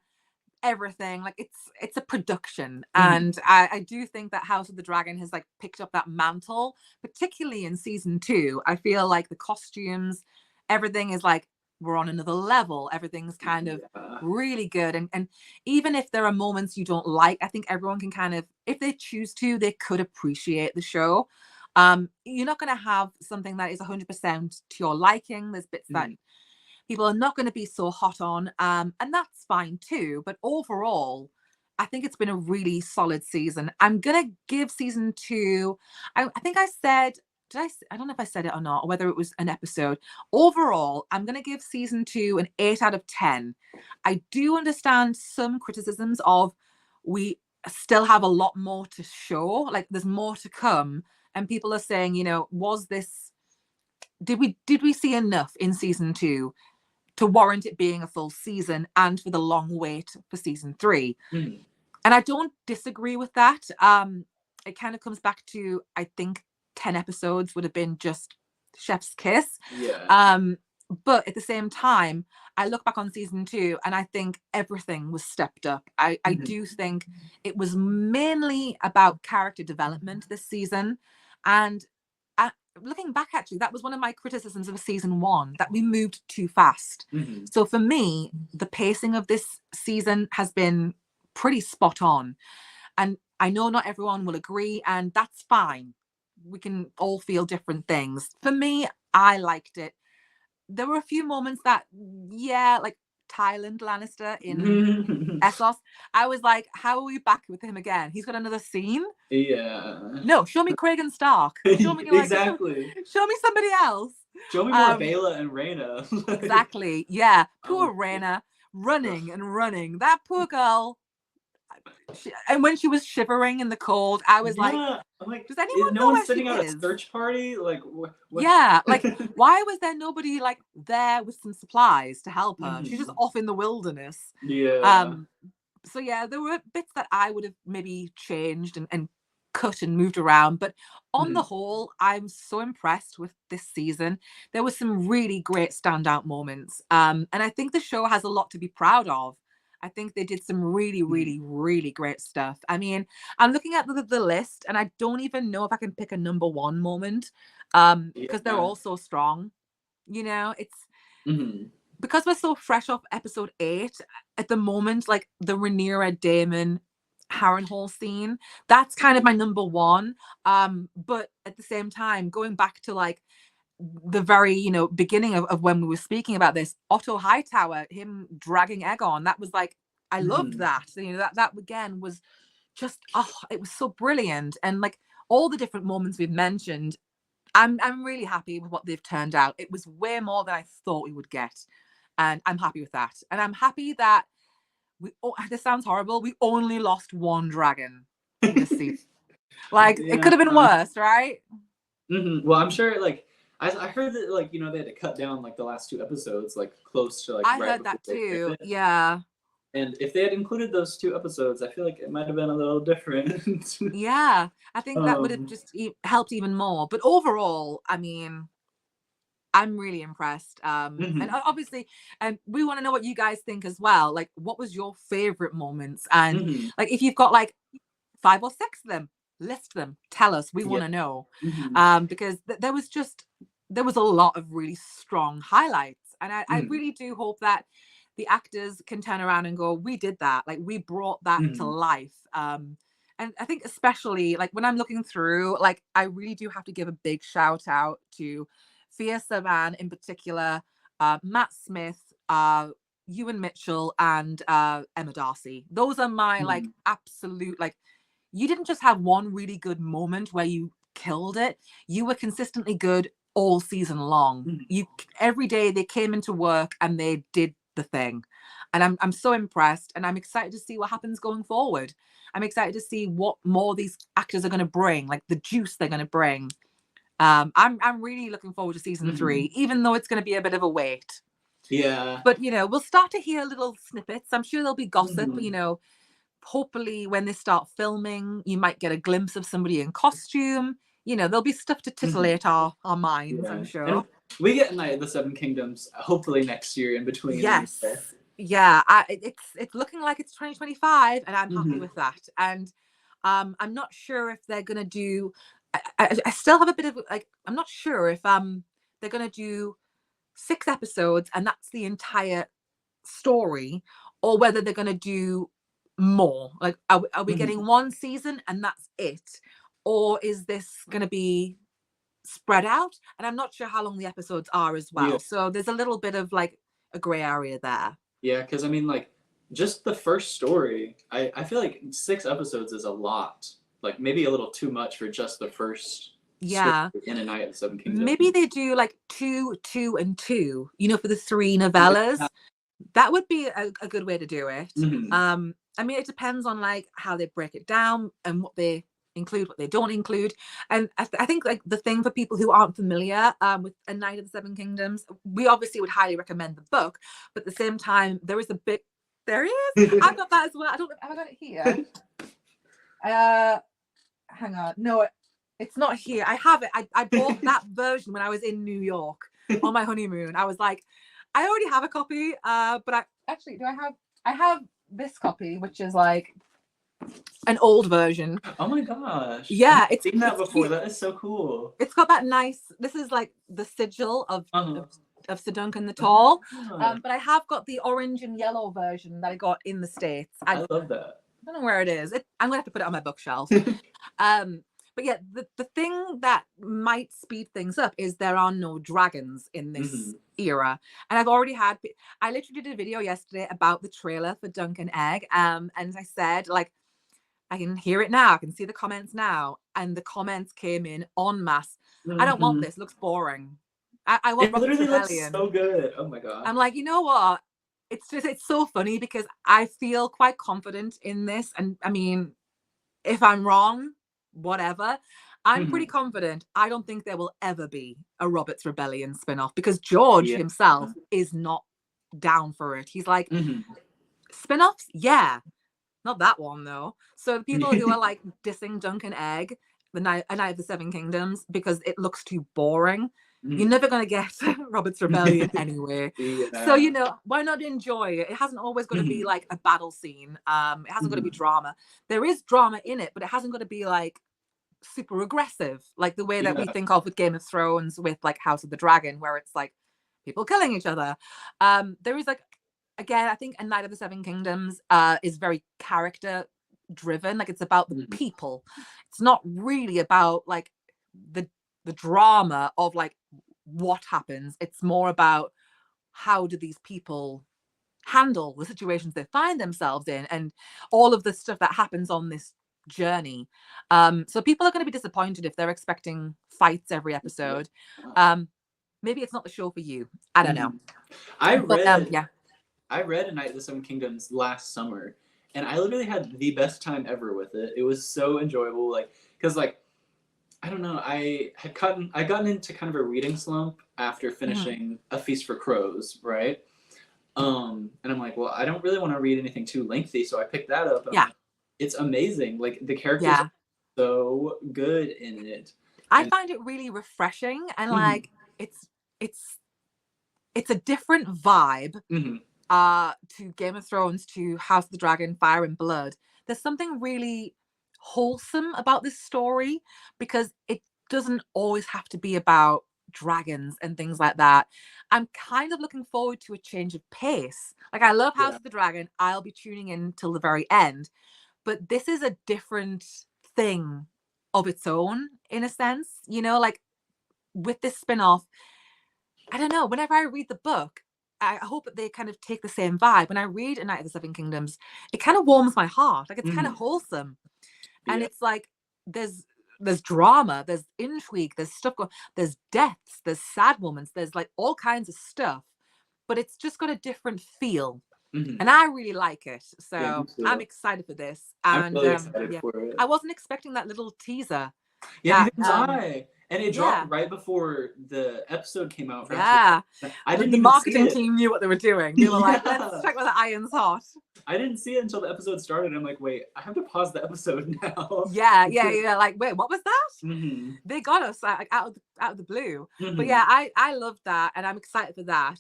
[SPEAKER 2] everything. Like it's a production, and I do think that House of the Dragon has like picked up that mantle, particularly in season 2. I feel like the costumes, everything is like we're on another level. Everything's kind of really good, and even if there are moments you don't like, I think everyone can kind of, if they choose to, they could appreciate the show. You're not going to have something that is 100% to your liking. There's bits that people are not going to be so hot on, and that's fine too. But overall, I think it's been a really solid season. I'm going to give season 2, I think I said, I don't know if I said it or not, or whether it was an episode. Overall, I'm going to give season 2 an 8 out of 10. I do understand some criticisms of we still have a lot more to show, like there's more to come. And people are saying, was this, did we see enough in season 2 to warrant it being a full season and for the long wait for season 3? And I don't disagree with that. It kind of comes back to, I think 10 episodes would have been just chef's kiss. But at the same time, I look back on season 2 and I think everything was stepped up. I do think it was mainly about character development this season. And looking back, actually, that was one of my criticisms of season 1, that we moved too fast. So for me, the pacing of this season has been pretty spot on. And I know not everyone will agree, and that's fine. We can all feel different things. For me, I liked it. There were a few moments that, yeah, like Tyland Lannister in Essos. I was like, how are we back with him again? He's got another scene?
[SPEAKER 1] Yeah.
[SPEAKER 2] No, show me Craig and Stark. Show me
[SPEAKER 1] exactly.
[SPEAKER 2] Show me somebody else.
[SPEAKER 1] Show me more Baela and Rhaena.
[SPEAKER 2] Exactly. Yeah. Poor Rhaena running and running. That poor girl. And when she was shivering in the cold, I was like, does anyone know where
[SPEAKER 1] sending
[SPEAKER 2] she
[SPEAKER 1] out
[SPEAKER 2] is?
[SPEAKER 1] a search party? Like, what?
[SPEAKER 2] Yeah, like, why was there nobody like there with some supplies to help her? She's just off in the wilderness.
[SPEAKER 1] Yeah.
[SPEAKER 2] So yeah, there were bits that I would have maybe changed and cut and moved around, but on the whole, I'm so impressed with this season. There were some really great standout moments, and I think the show has a lot to be proud of. I think they did some really, really, really great stuff. I mean, I'm looking at the list, and I don't even know if I can pick a number 1 moment, because they're all so strong. You know, it's because we're so fresh off episode 8 at the moment. Like the Rhaenyra Daemon Harrenhal scene, that's kind of my number 1. But at the same time, going back to like the very beginning of when we were speaking about this, Otto Hightower, him dragging Aegon, that was like, I loved that. That again was just, it was so brilliant. And like all the different moments we've mentioned, I'm really happy with what they've turned out. It was way more than I thought we would get, and I'm happy with that. And I'm happy that this sounds horrible, we only lost 1 dragon this season. Like, it could have been worse, right?
[SPEAKER 1] Well, I'm sure, like, I heard that, like, they had to cut down, like, the last 2 episodes, like, close to, like,
[SPEAKER 2] I heard that too, yeah.
[SPEAKER 1] And if they had included those 2 episodes, I feel like it might have been a little different.
[SPEAKER 2] Yeah, I think that would have just helped even more. But overall, I mean, I'm really impressed. And obviously, we want to know what you guys think as well. Like, what was your favorite moments? And like, if you've got like 5 or 6 of them, list them. Tell us. We want to know. Because there was a lot of really strong highlights, and I really do hope that the actors can turn around and go, we did that. Like, we brought that to life. And I think especially like when I'm looking through, like, I really do have to give a big shout out to Fierce Man in particular, Matt Smith, Ewan Mitchell, and Emma Darcy. Those are my like absolute, like, you didn't just have one really good moment where you killed it. You were consistently good all season long. Every day they came into work and they did the thing. And I'm so impressed, and I'm excited to see what happens going forward. I'm excited to see what more these actors are going to bring, like the juice they're going to bring. I'm really looking forward to season 3, even though it's going to be a bit of a wait.
[SPEAKER 1] Yeah.
[SPEAKER 2] But we'll start to hear little snippets. I'm sure there'll be gossip, but hopefully when they start filming, you might get a glimpse of somebody in costume. There'll be stuff to titillate our minds, I'm sure.
[SPEAKER 1] And we get Night of the Seven Kingdoms hopefully next year in between.
[SPEAKER 2] Yes. Yeah, it's looking like it's 2025, and I'm happy with that. And I'm not sure if they're gonna do. I still have a bit of like, I'm not sure if they're gonna do 6 episodes and that's the entire story, or whether they're gonna do more. Like, are we getting 1 season and that's it, or is this gonna be spread out? And I'm not sure how long the episodes are as well. So there's a little bit of like a gray area there.
[SPEAKER 1] Yeah, because I mean, like, just the first story, I feel like 6 episodes is a lot. Like, maybe a little too much for just the first story in A Night of the Seven Kingdoms.
[SPEAKER 2] Maybe they do like 2, 2, and 2, for the 3 novellas. Yeah. That would be a good way to do it. I mean, it depends on like how they break it down and what they include, what they don't include. And I think like the thing for people who aren't familiar with A Night of the Seven Kingdoms, we obviously would highly recommend the book, but at the same time, there is a bit. There is. I've got that as well. I don't know. Have I got it here? Hang on. No, it's not here. I have it. I bought that version when I was in New York. on my honeymoon. I was like, I already have a copy, but I actually I have this copy, which is like an old version.
[SPEAKER 1] Oh my gosh.
[SPEAKER 2] Yeah,
[SPEAKER 1] I've seen that before. That is so cool.
[SPEAKER 2] It's got that nice. This is like the sigil of Sir Duncan the Tall. But I have got the orange and yellow version that I got in the States.
[SPEAKER 1] I love that.
[SPEAKER 2] I don't know where it is. I'm gonna have to put it on my bookshelf. But yeah, the thing that might speed things up is there are no dragons in this era. And I literally did a video yesterday about the trailer for Dunk and Egg. And I said, like, I can hear it now. I can see the comments now. And the comments came in en masse. I don't want this. It looks boring. I want Robert's Rebellion.
[SPEAKER 1] Looks so good. Oh my God.
[SPEAKER 2] I'm like, you know what? It's so funny because I feel quite confident in this. And I mean, if I'm wrong, whatever. I'm pretty confident. I don't think there will ever be a Robert's Rebellion spin-off because George himself is not down for it. He's like, spin-offs? Yeah. Not that one, though. So the people who are like dissing Dunk and Egg, A Night of the Seven Kingdoms, because it looks too boring, you're never going to get Robert's Rebellion anyway. So, you know, why not enjoy it? It hasn't always got to be like a battle scene. It hasn't got to be drama. There is drama in it, but it hasn't got to be like super aggressive, like the way that we think of with Game of Thrones, with like House of the Dragon, where it's like people killing each other. There is like, again, I think A Night of the Seven Kingdoms is very character driven. Like it's about the people. It's not really about like the drama of like what happens. It's more about how do these people handle the situations they find themselves in and all of the stuff that happens on this journey. So people are going to be disappointed if they're expecting fights every episode. Maybe it's not the show for you. I don't know.
[SPEAKER 1] I read A Night of the Seven Kingdoms last summer, and I literally had the best time ever with it. It was so enjoyable, like, because, like, I don't know, I gotten into kind of a reading slump after finishing A Feast for Crows, right? And I'm like, well, I don't really want to read anything too lengthy, so I picked that up. And it's amazing. Like, the characters are so good in it.
[SPEAKER 2] I find it really refreshing, and like, it's a different vibe. To Game of Thrones, to House of the Dragon, Fire and Blood. There's something really wholesome about this story because it doesn't always have to be about dragons and things like that. I'm kind of looking forward to a change of pace. Like, I love House of the Dragon. I'll be tuning in till the very end. But this is a different thing of its own, in a sense. You know, like with this spin-off, I don't know, whenever I read the book, I hope that they kind of take the same vibe. When I read A Night of the Seven Kingdoms, it kind of warms my heart. Like, it's kind of wholesome. And it's like, there's drama, there's intrigue, there's stuff going, there's deaths, there's sad moments, there's like all kinds of stuff. But it's just got a different feel. And I really like it. So I'm excited for this. And
[SPEAKER 1] I'm really excited for it.
[SPEAKER 2] I wasn't expecting that little teaser.
[SPEAKER 1] Yeah, neither was I. And it dropped right before the episode came out.
[SPEAKER 2] I didn't. The marketing team knew what they were doing. They were like, let's check whether the iron's hot.
[SPEAKER 1] I didn't see it until the episode started. I'm like, wait, I have to pause the episode now.
[SPEAKER 2] Yeah. Like, wait, what was that? They got us like out of the blue. But yeah, I love that, and I'm excited for that.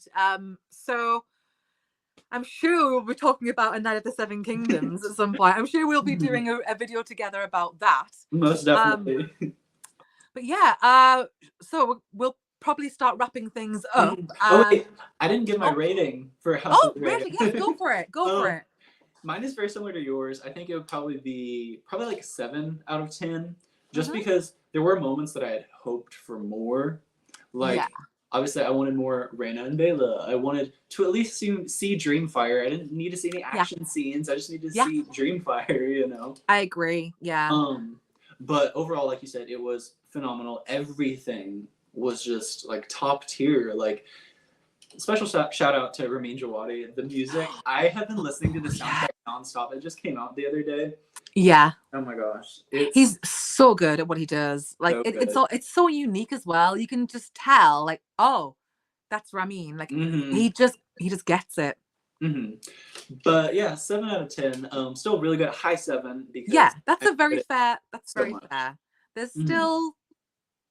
[SPEAKER 2] So I'm sure we'll be talking about A Night of the Seven Kingdoms at some point. I'm sure we'll be doing a video together about that.
[SPEAKER 1] Most definitely.
[SPEAKER 2] But yeah, so we'll probably start wrapping things up.
[SPEAKER 1] Wait, I didn't give my rating for House of the Dragon.
[SPEAKER 2] Yes, go for it. Go for it.
[SPEAKER 1] Mine is very similar to yours. I think it would probably be like a 7 out of 10, just because there were moments that I had hoped for more. Like, obviously, I wanted more Rhaena and Bela. I wanted to at least see Dreamfire. I didn't need to see any action scenes. I just needed to see Dreamfire, you know?
[SPEAKER 2] I agree,
[SPEAKER 1] But overall, like you said, it was phenomenal. Everything was just like top tier. Like, special shout out to Ramin Djawadi. The music, I have been listening to the soundtrack nonstop. It just came out the other day.
[SPEAKER 2] Yeah.
[SPEAKER 1] Oh my gosh.
[SPEAKER 2] He's so good at what he does. Like, it's so unique as well. You can just tell, like, oh, that's Ramin. Like, he just gets it.
[SPEAKER 1] But yeah, 7 out of 10. Still really good. High 7 because
[SPEAKER 2] that's very fair. That's very fair. There's still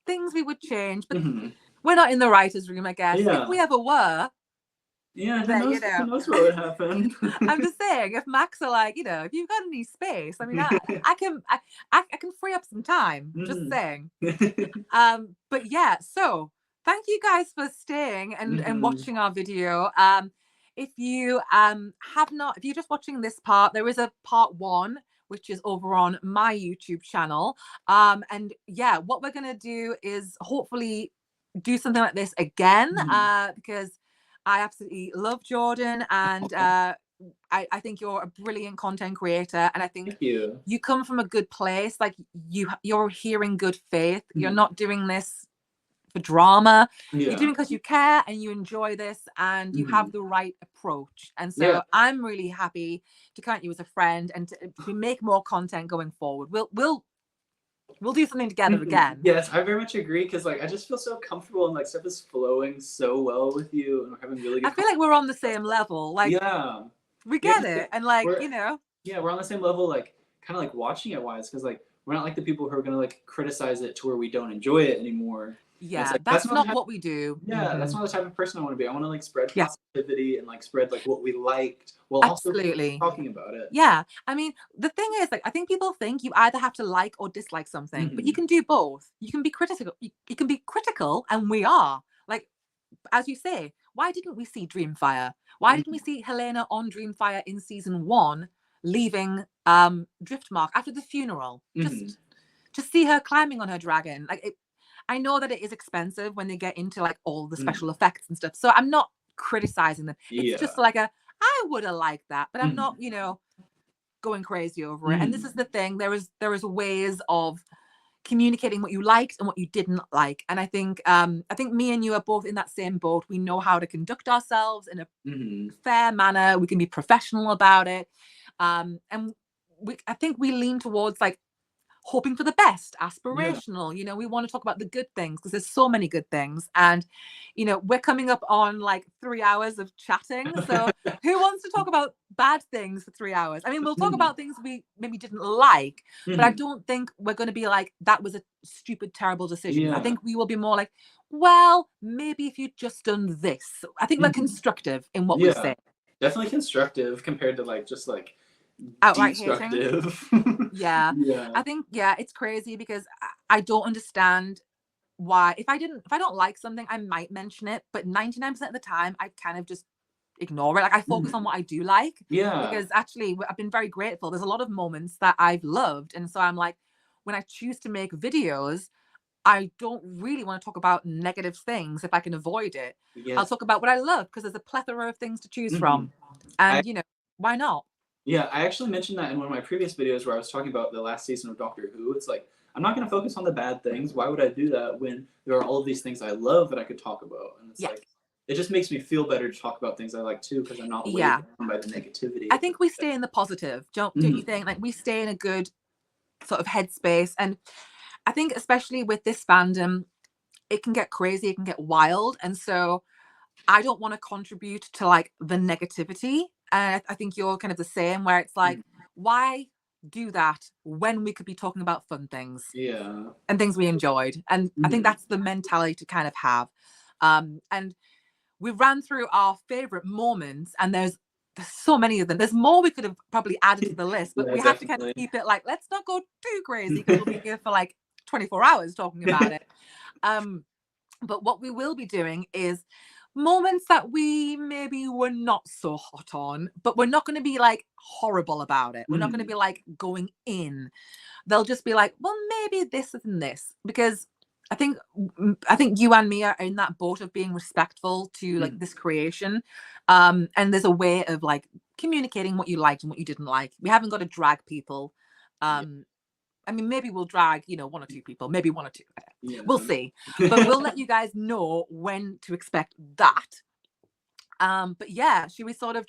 [SPEAKER 2] things we would change, but We're not in the writer's room, I guess.
[SPEAKER 1] Yeah.
[SPEAKER 2] If we ever were,
[SPEAKER 1] yeah,
[SPEAKER 2] then, you
[SPEAKER 1] who
[SPEAKER 2] know,
[SPEAKER 1] knows what would happen.
[SPEAKER 2] I'm just saying, if Max are like, you know, if you've got any space, I mean, I can free up some time. Just saying. But yeah, so thank you guys for staying and watching our video. If you have not, if you're just watching this part, there is a part 1 which is over on my YouTube channel. And yeah, what we're gonna do is hopefully do something like this again, because I absolutely love Jordan, and I think you're a brilliant content creator, and I think
[SPEAKER 1] Thank you.
[SPEAKER 2] You come from a good place. Like you're here in good faith. You're not doing this for drama. You're doing it because you care and you enjoy this, and you have the right approach. And so I'm really happy to count you as a friend, and to make more content going forward. We'll do something together again.
[SPEAKER 1] Yes, I very much agree, because like I just feel so comfortable, and like stuff is flowing so well with you, and we're having really good.
[SPEAKER 2] I feel like we're on the same level. Like we get it, and like you know.
[SPEAKER 1] Yeah, we're on the same level, like kind of like watching it wise, because like we're not like the people who are gonna like criticize it to where we don't enjoy it anymore.
[SPEAKER 2] Yeah, like, that's not what we do.
[SPEAKER 1] Yeah, that's not the type of person I want to be. I want to like spread positivity and like spread like what we liked, while
[SPEAKER 2] absolutely
[SPEAKER 1] also talking about it.
[SPEAKER 2] Yeah, I mean, the thing is, like, I think people think you either have to like or dislike something, but you can do both. You can be critical. You can be critical, and we are. Like, as you say, why didn't we see Dreamfire? Why didn't we see Helena on Dreamfire in season 1, leaving Driftmark after the funeral? Just see her climbing on her dragon. Like, I know that it is expensive when they get into like all the special effects and stuff. So I'm not criticizing them. It's just like I would have liked that, but I'm not, you know, going crazy over it. And this is the thing. There is ways of communicating what you liked and what you didn't like. And I think me and you are both in that same boat. We know how to conduct ourselves in a fair manner. We can be professional about it. And I think we lean towards like hoping for the best, aspirational. You know, we want to talk about the good things because there's so many good things. And, you know, we're coming up on like 3 hours of chatting. So who wants to talk about bad things for 3 hours? I mean, we'll talk about things we maybe didn't like, but I don't think we're going to be like, that was a stupid, terrible decision. I think we will be more like, well, maybe if you'd just done this. I think we're constructive in what we say.
[SPEAKER 1] Definitely constructive compared to like, just like,
[SPEAKER 2] outright hating. yeah I think it's crazy because I don't understand why if I don't like something I might mention it, but 99% of the time I kind of just ignore it. Like I focus on what I do like, because actually I've been very grateful. There's a lot of moments that I've loved, and so I'm like, when I choose to make videos, I don't really want to talk about negative things if I can avoid it. I'll talk about what I love because there's a plethora of things to choose from, and you know, why not?
[SPEAKER 1] Yeah, I actually mentioned that in one of my previous videos where I was talking about the last season of Doctor Who. It's like, I'm not going to focus on the bad things. Why would I do that when there are all of these things I love that I could talk about? And it's like, it just makes me feel better to talk about things I like too, because I'm not weighed down by the negativity.
[SPEAKER 2] I think we stay in the positive, don't you think? Like we stay in a good sort of headspace. And I think especially with this fandom, it can get crazy, it can get wild. And so I don't want to contribute to like the negativity. And I think you're kind of the same, where it's like, why do that when we could be talking about fun things? And things we enjoyed. And I think that's the mentality to kind of have. And we ran through our favorite moments, and there's so many of them. There's more we could have probably added to the list, but we have to kind of keep it like, let's not go too crazy because we'll be here for like 24 hours talking about it. But what we will be doing is moments that we maybe were not so hot on, but we're not going to be like horrible about it. We're not going to be like going in. They'll just be like, well, maybe this and this, because I think you and me are in that boat of being respectful to like this creation. And there's a way of like communicating what you liked and what you didn't like. We haven't got to drag people. I mean, maybe we'll drag, you know, 1 or 2 people, maybe 1 or 2. We'll see. But we'll let you guys know when to expect that. But yeah, should we sort of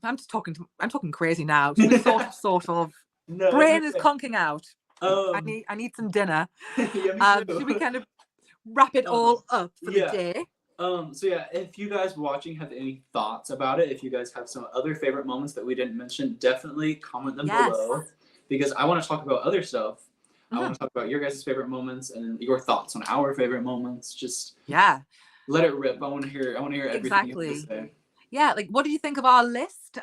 [SPEAKER 2] I'm talking crazy now. Should we sort of no, brain is conking out. I need some dinner. Should we kind of wrap it all up for the day?
[SPEAKER 1] So yeah, if you guys watching have any thoughts about it, if you guys have some other favorite moments that we didn't mention, definitely comment them below, because I want to talk about other stuff. I want to talk about your guys' favorite moments and your thoughts on our favorite moments. Just let it rip. I want to hear everything you have to say.
[SPEAKER 2] Yeah, like what did you think of our list?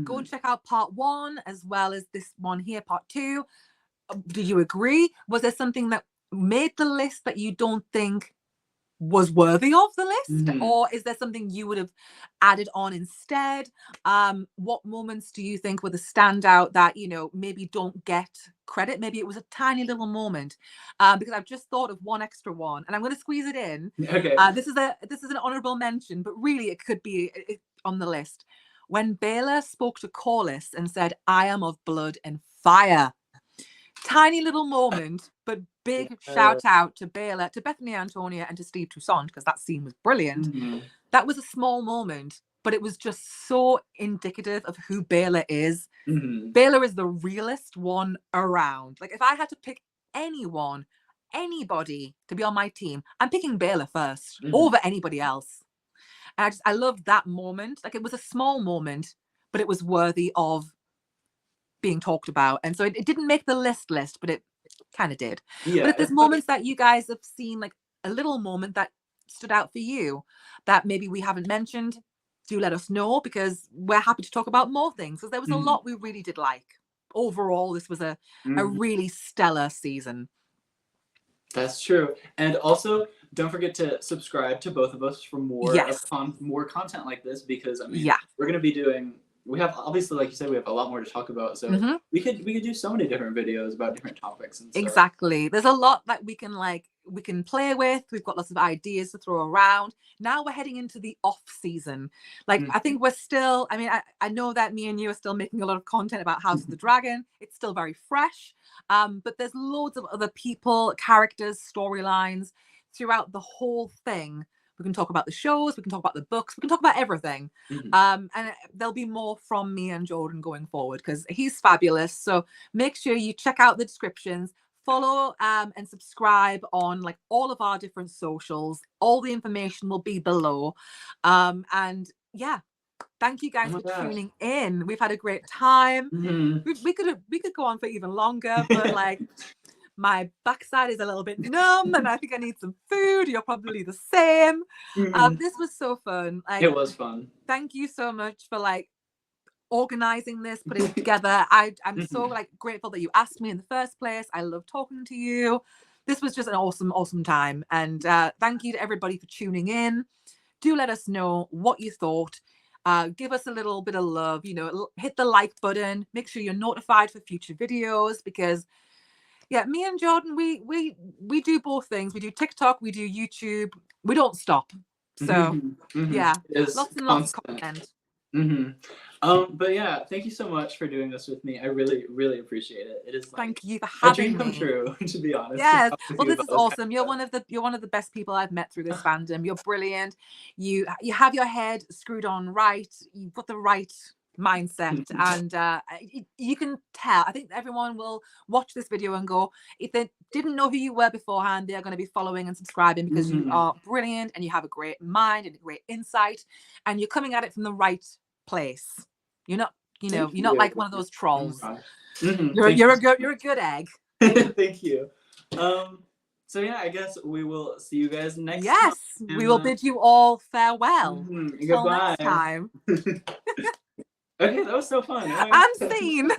[SPEAKER 2] Go and check out part 1 as well as this one here, part 2. Do you agree? Was there something that made the list that you don't think was worthy of the list? Or is there something you would have added on instead? What moments do you think were the standout that, you know, maybe don't get credit? Maybe it was a tiny little moment. Because I've just thought of one extra one and I'm going to squeeze it in.
[SPEAKER 1] Okay.
[SPEAKER 2] This is an honorable mention, but really it could be on the list. When Baylor spoke to Corliss and said, "I am of blood and fire." Tiny little moment, but big shout out to Baylor, to Bethany Antonia, and to Steve Toussaint, because that scene was brilliant. That was a small moment, but it was just so indicative of who Baylor is. Baylor is the realest one around. Like, if I had to pick anybody to be on my team, I'm picking Baylor first over anybody else. And I loved that moment. Like, it was a small moment, but it was worthy of being talked about. And so it didn't make the list, but it kind of did. But if there's moments that you guys have seen, like a little moment that stood out for you that maybe we haven't mentioned, do let us know, because we're happy to talk about more things, because there was a lot we really did like. Overall, this was a really stellar season.
[SPEAKER 3] That's true. And also, don't forget to subscribe to both of us for more more content like this, because I mean, we're going to be doing, we have, obviously, like you said, we have a lot more to talk about. So we could do so many different videos about different topics and stuff.
[SPEAKER 2] Exactly. There's a lot that we can play with. We've got lots of ideas to throw around. Now we're heading into the off season. Like, I think we're still, I mean, I know that me and you are still making a lot of content about House of the Dragon. It's still very fresh. But there's loads of other people, characters, storylines throughout the whole thing. We can talk about the shows, we can talk about the books, we can talk about everything. And there'll be more from me and Jordan going forward, because he's fabulous. So make sure you check out the descriptions, follow and subscribe on like all of our different socials. All the information will be below. And yeah, thank you guys for tuning in. We've had a great time. We could go on for even longer, but like, my backside is a little bit numb and I think I need some food. You're probably the same. This was so fun. Like,
[SPEAKER 3] it was fun.
[SPEAKER 2] Thank you so much for like organizing this, putting it together. I'm so like grateful that you asked me in the first place. I love talking to you. This was just an awesome time. And thank you to everybody for tuning in. Do let us know what you thought. Give us a little bit of love, you know, hit the like button. Make sure you're notified for future videos, because yeah, me and Jordan, we do both things. We do TikTok, we do YouTube. We don't stop. So yeah, lots and lots of content.
[SPEAKER 3] But yeah, thank you so much for doing this with me. I really appreciate it. It is like
[SPEAKER 2] thank you for having
[SPEAKER 3] a dream come
[SPEAKER 2] me.
[SPEAKER 3] true, to be honest.
[SPEAKER 2] Yes. Well, this is awesome. You're one of the best people I've met through this fandom. You're brilliant. You have your head screwed on right. You've got the right mindset, and you can tell. I think everyone will watch this video and go, if they didn't know who you were beforehand, they're going to be following and subscribing, because you are brilliant and you have a great mind and a great insight, and you're coming at it from the right place. You're not, you're not like one of those trolls. You're a good egg.
[SPEAKER 3] Thank you. So yeah, I guess we will see you guys next time.
[SPEAKER 2] Yes, we will bid you all farewell. Till
[SPEAKER 3] Goodbye.
[SPEAKER 2] next time.
[SPEAKER 3] Okay, that was so fun.
[SPEAKER 2] I'm seen.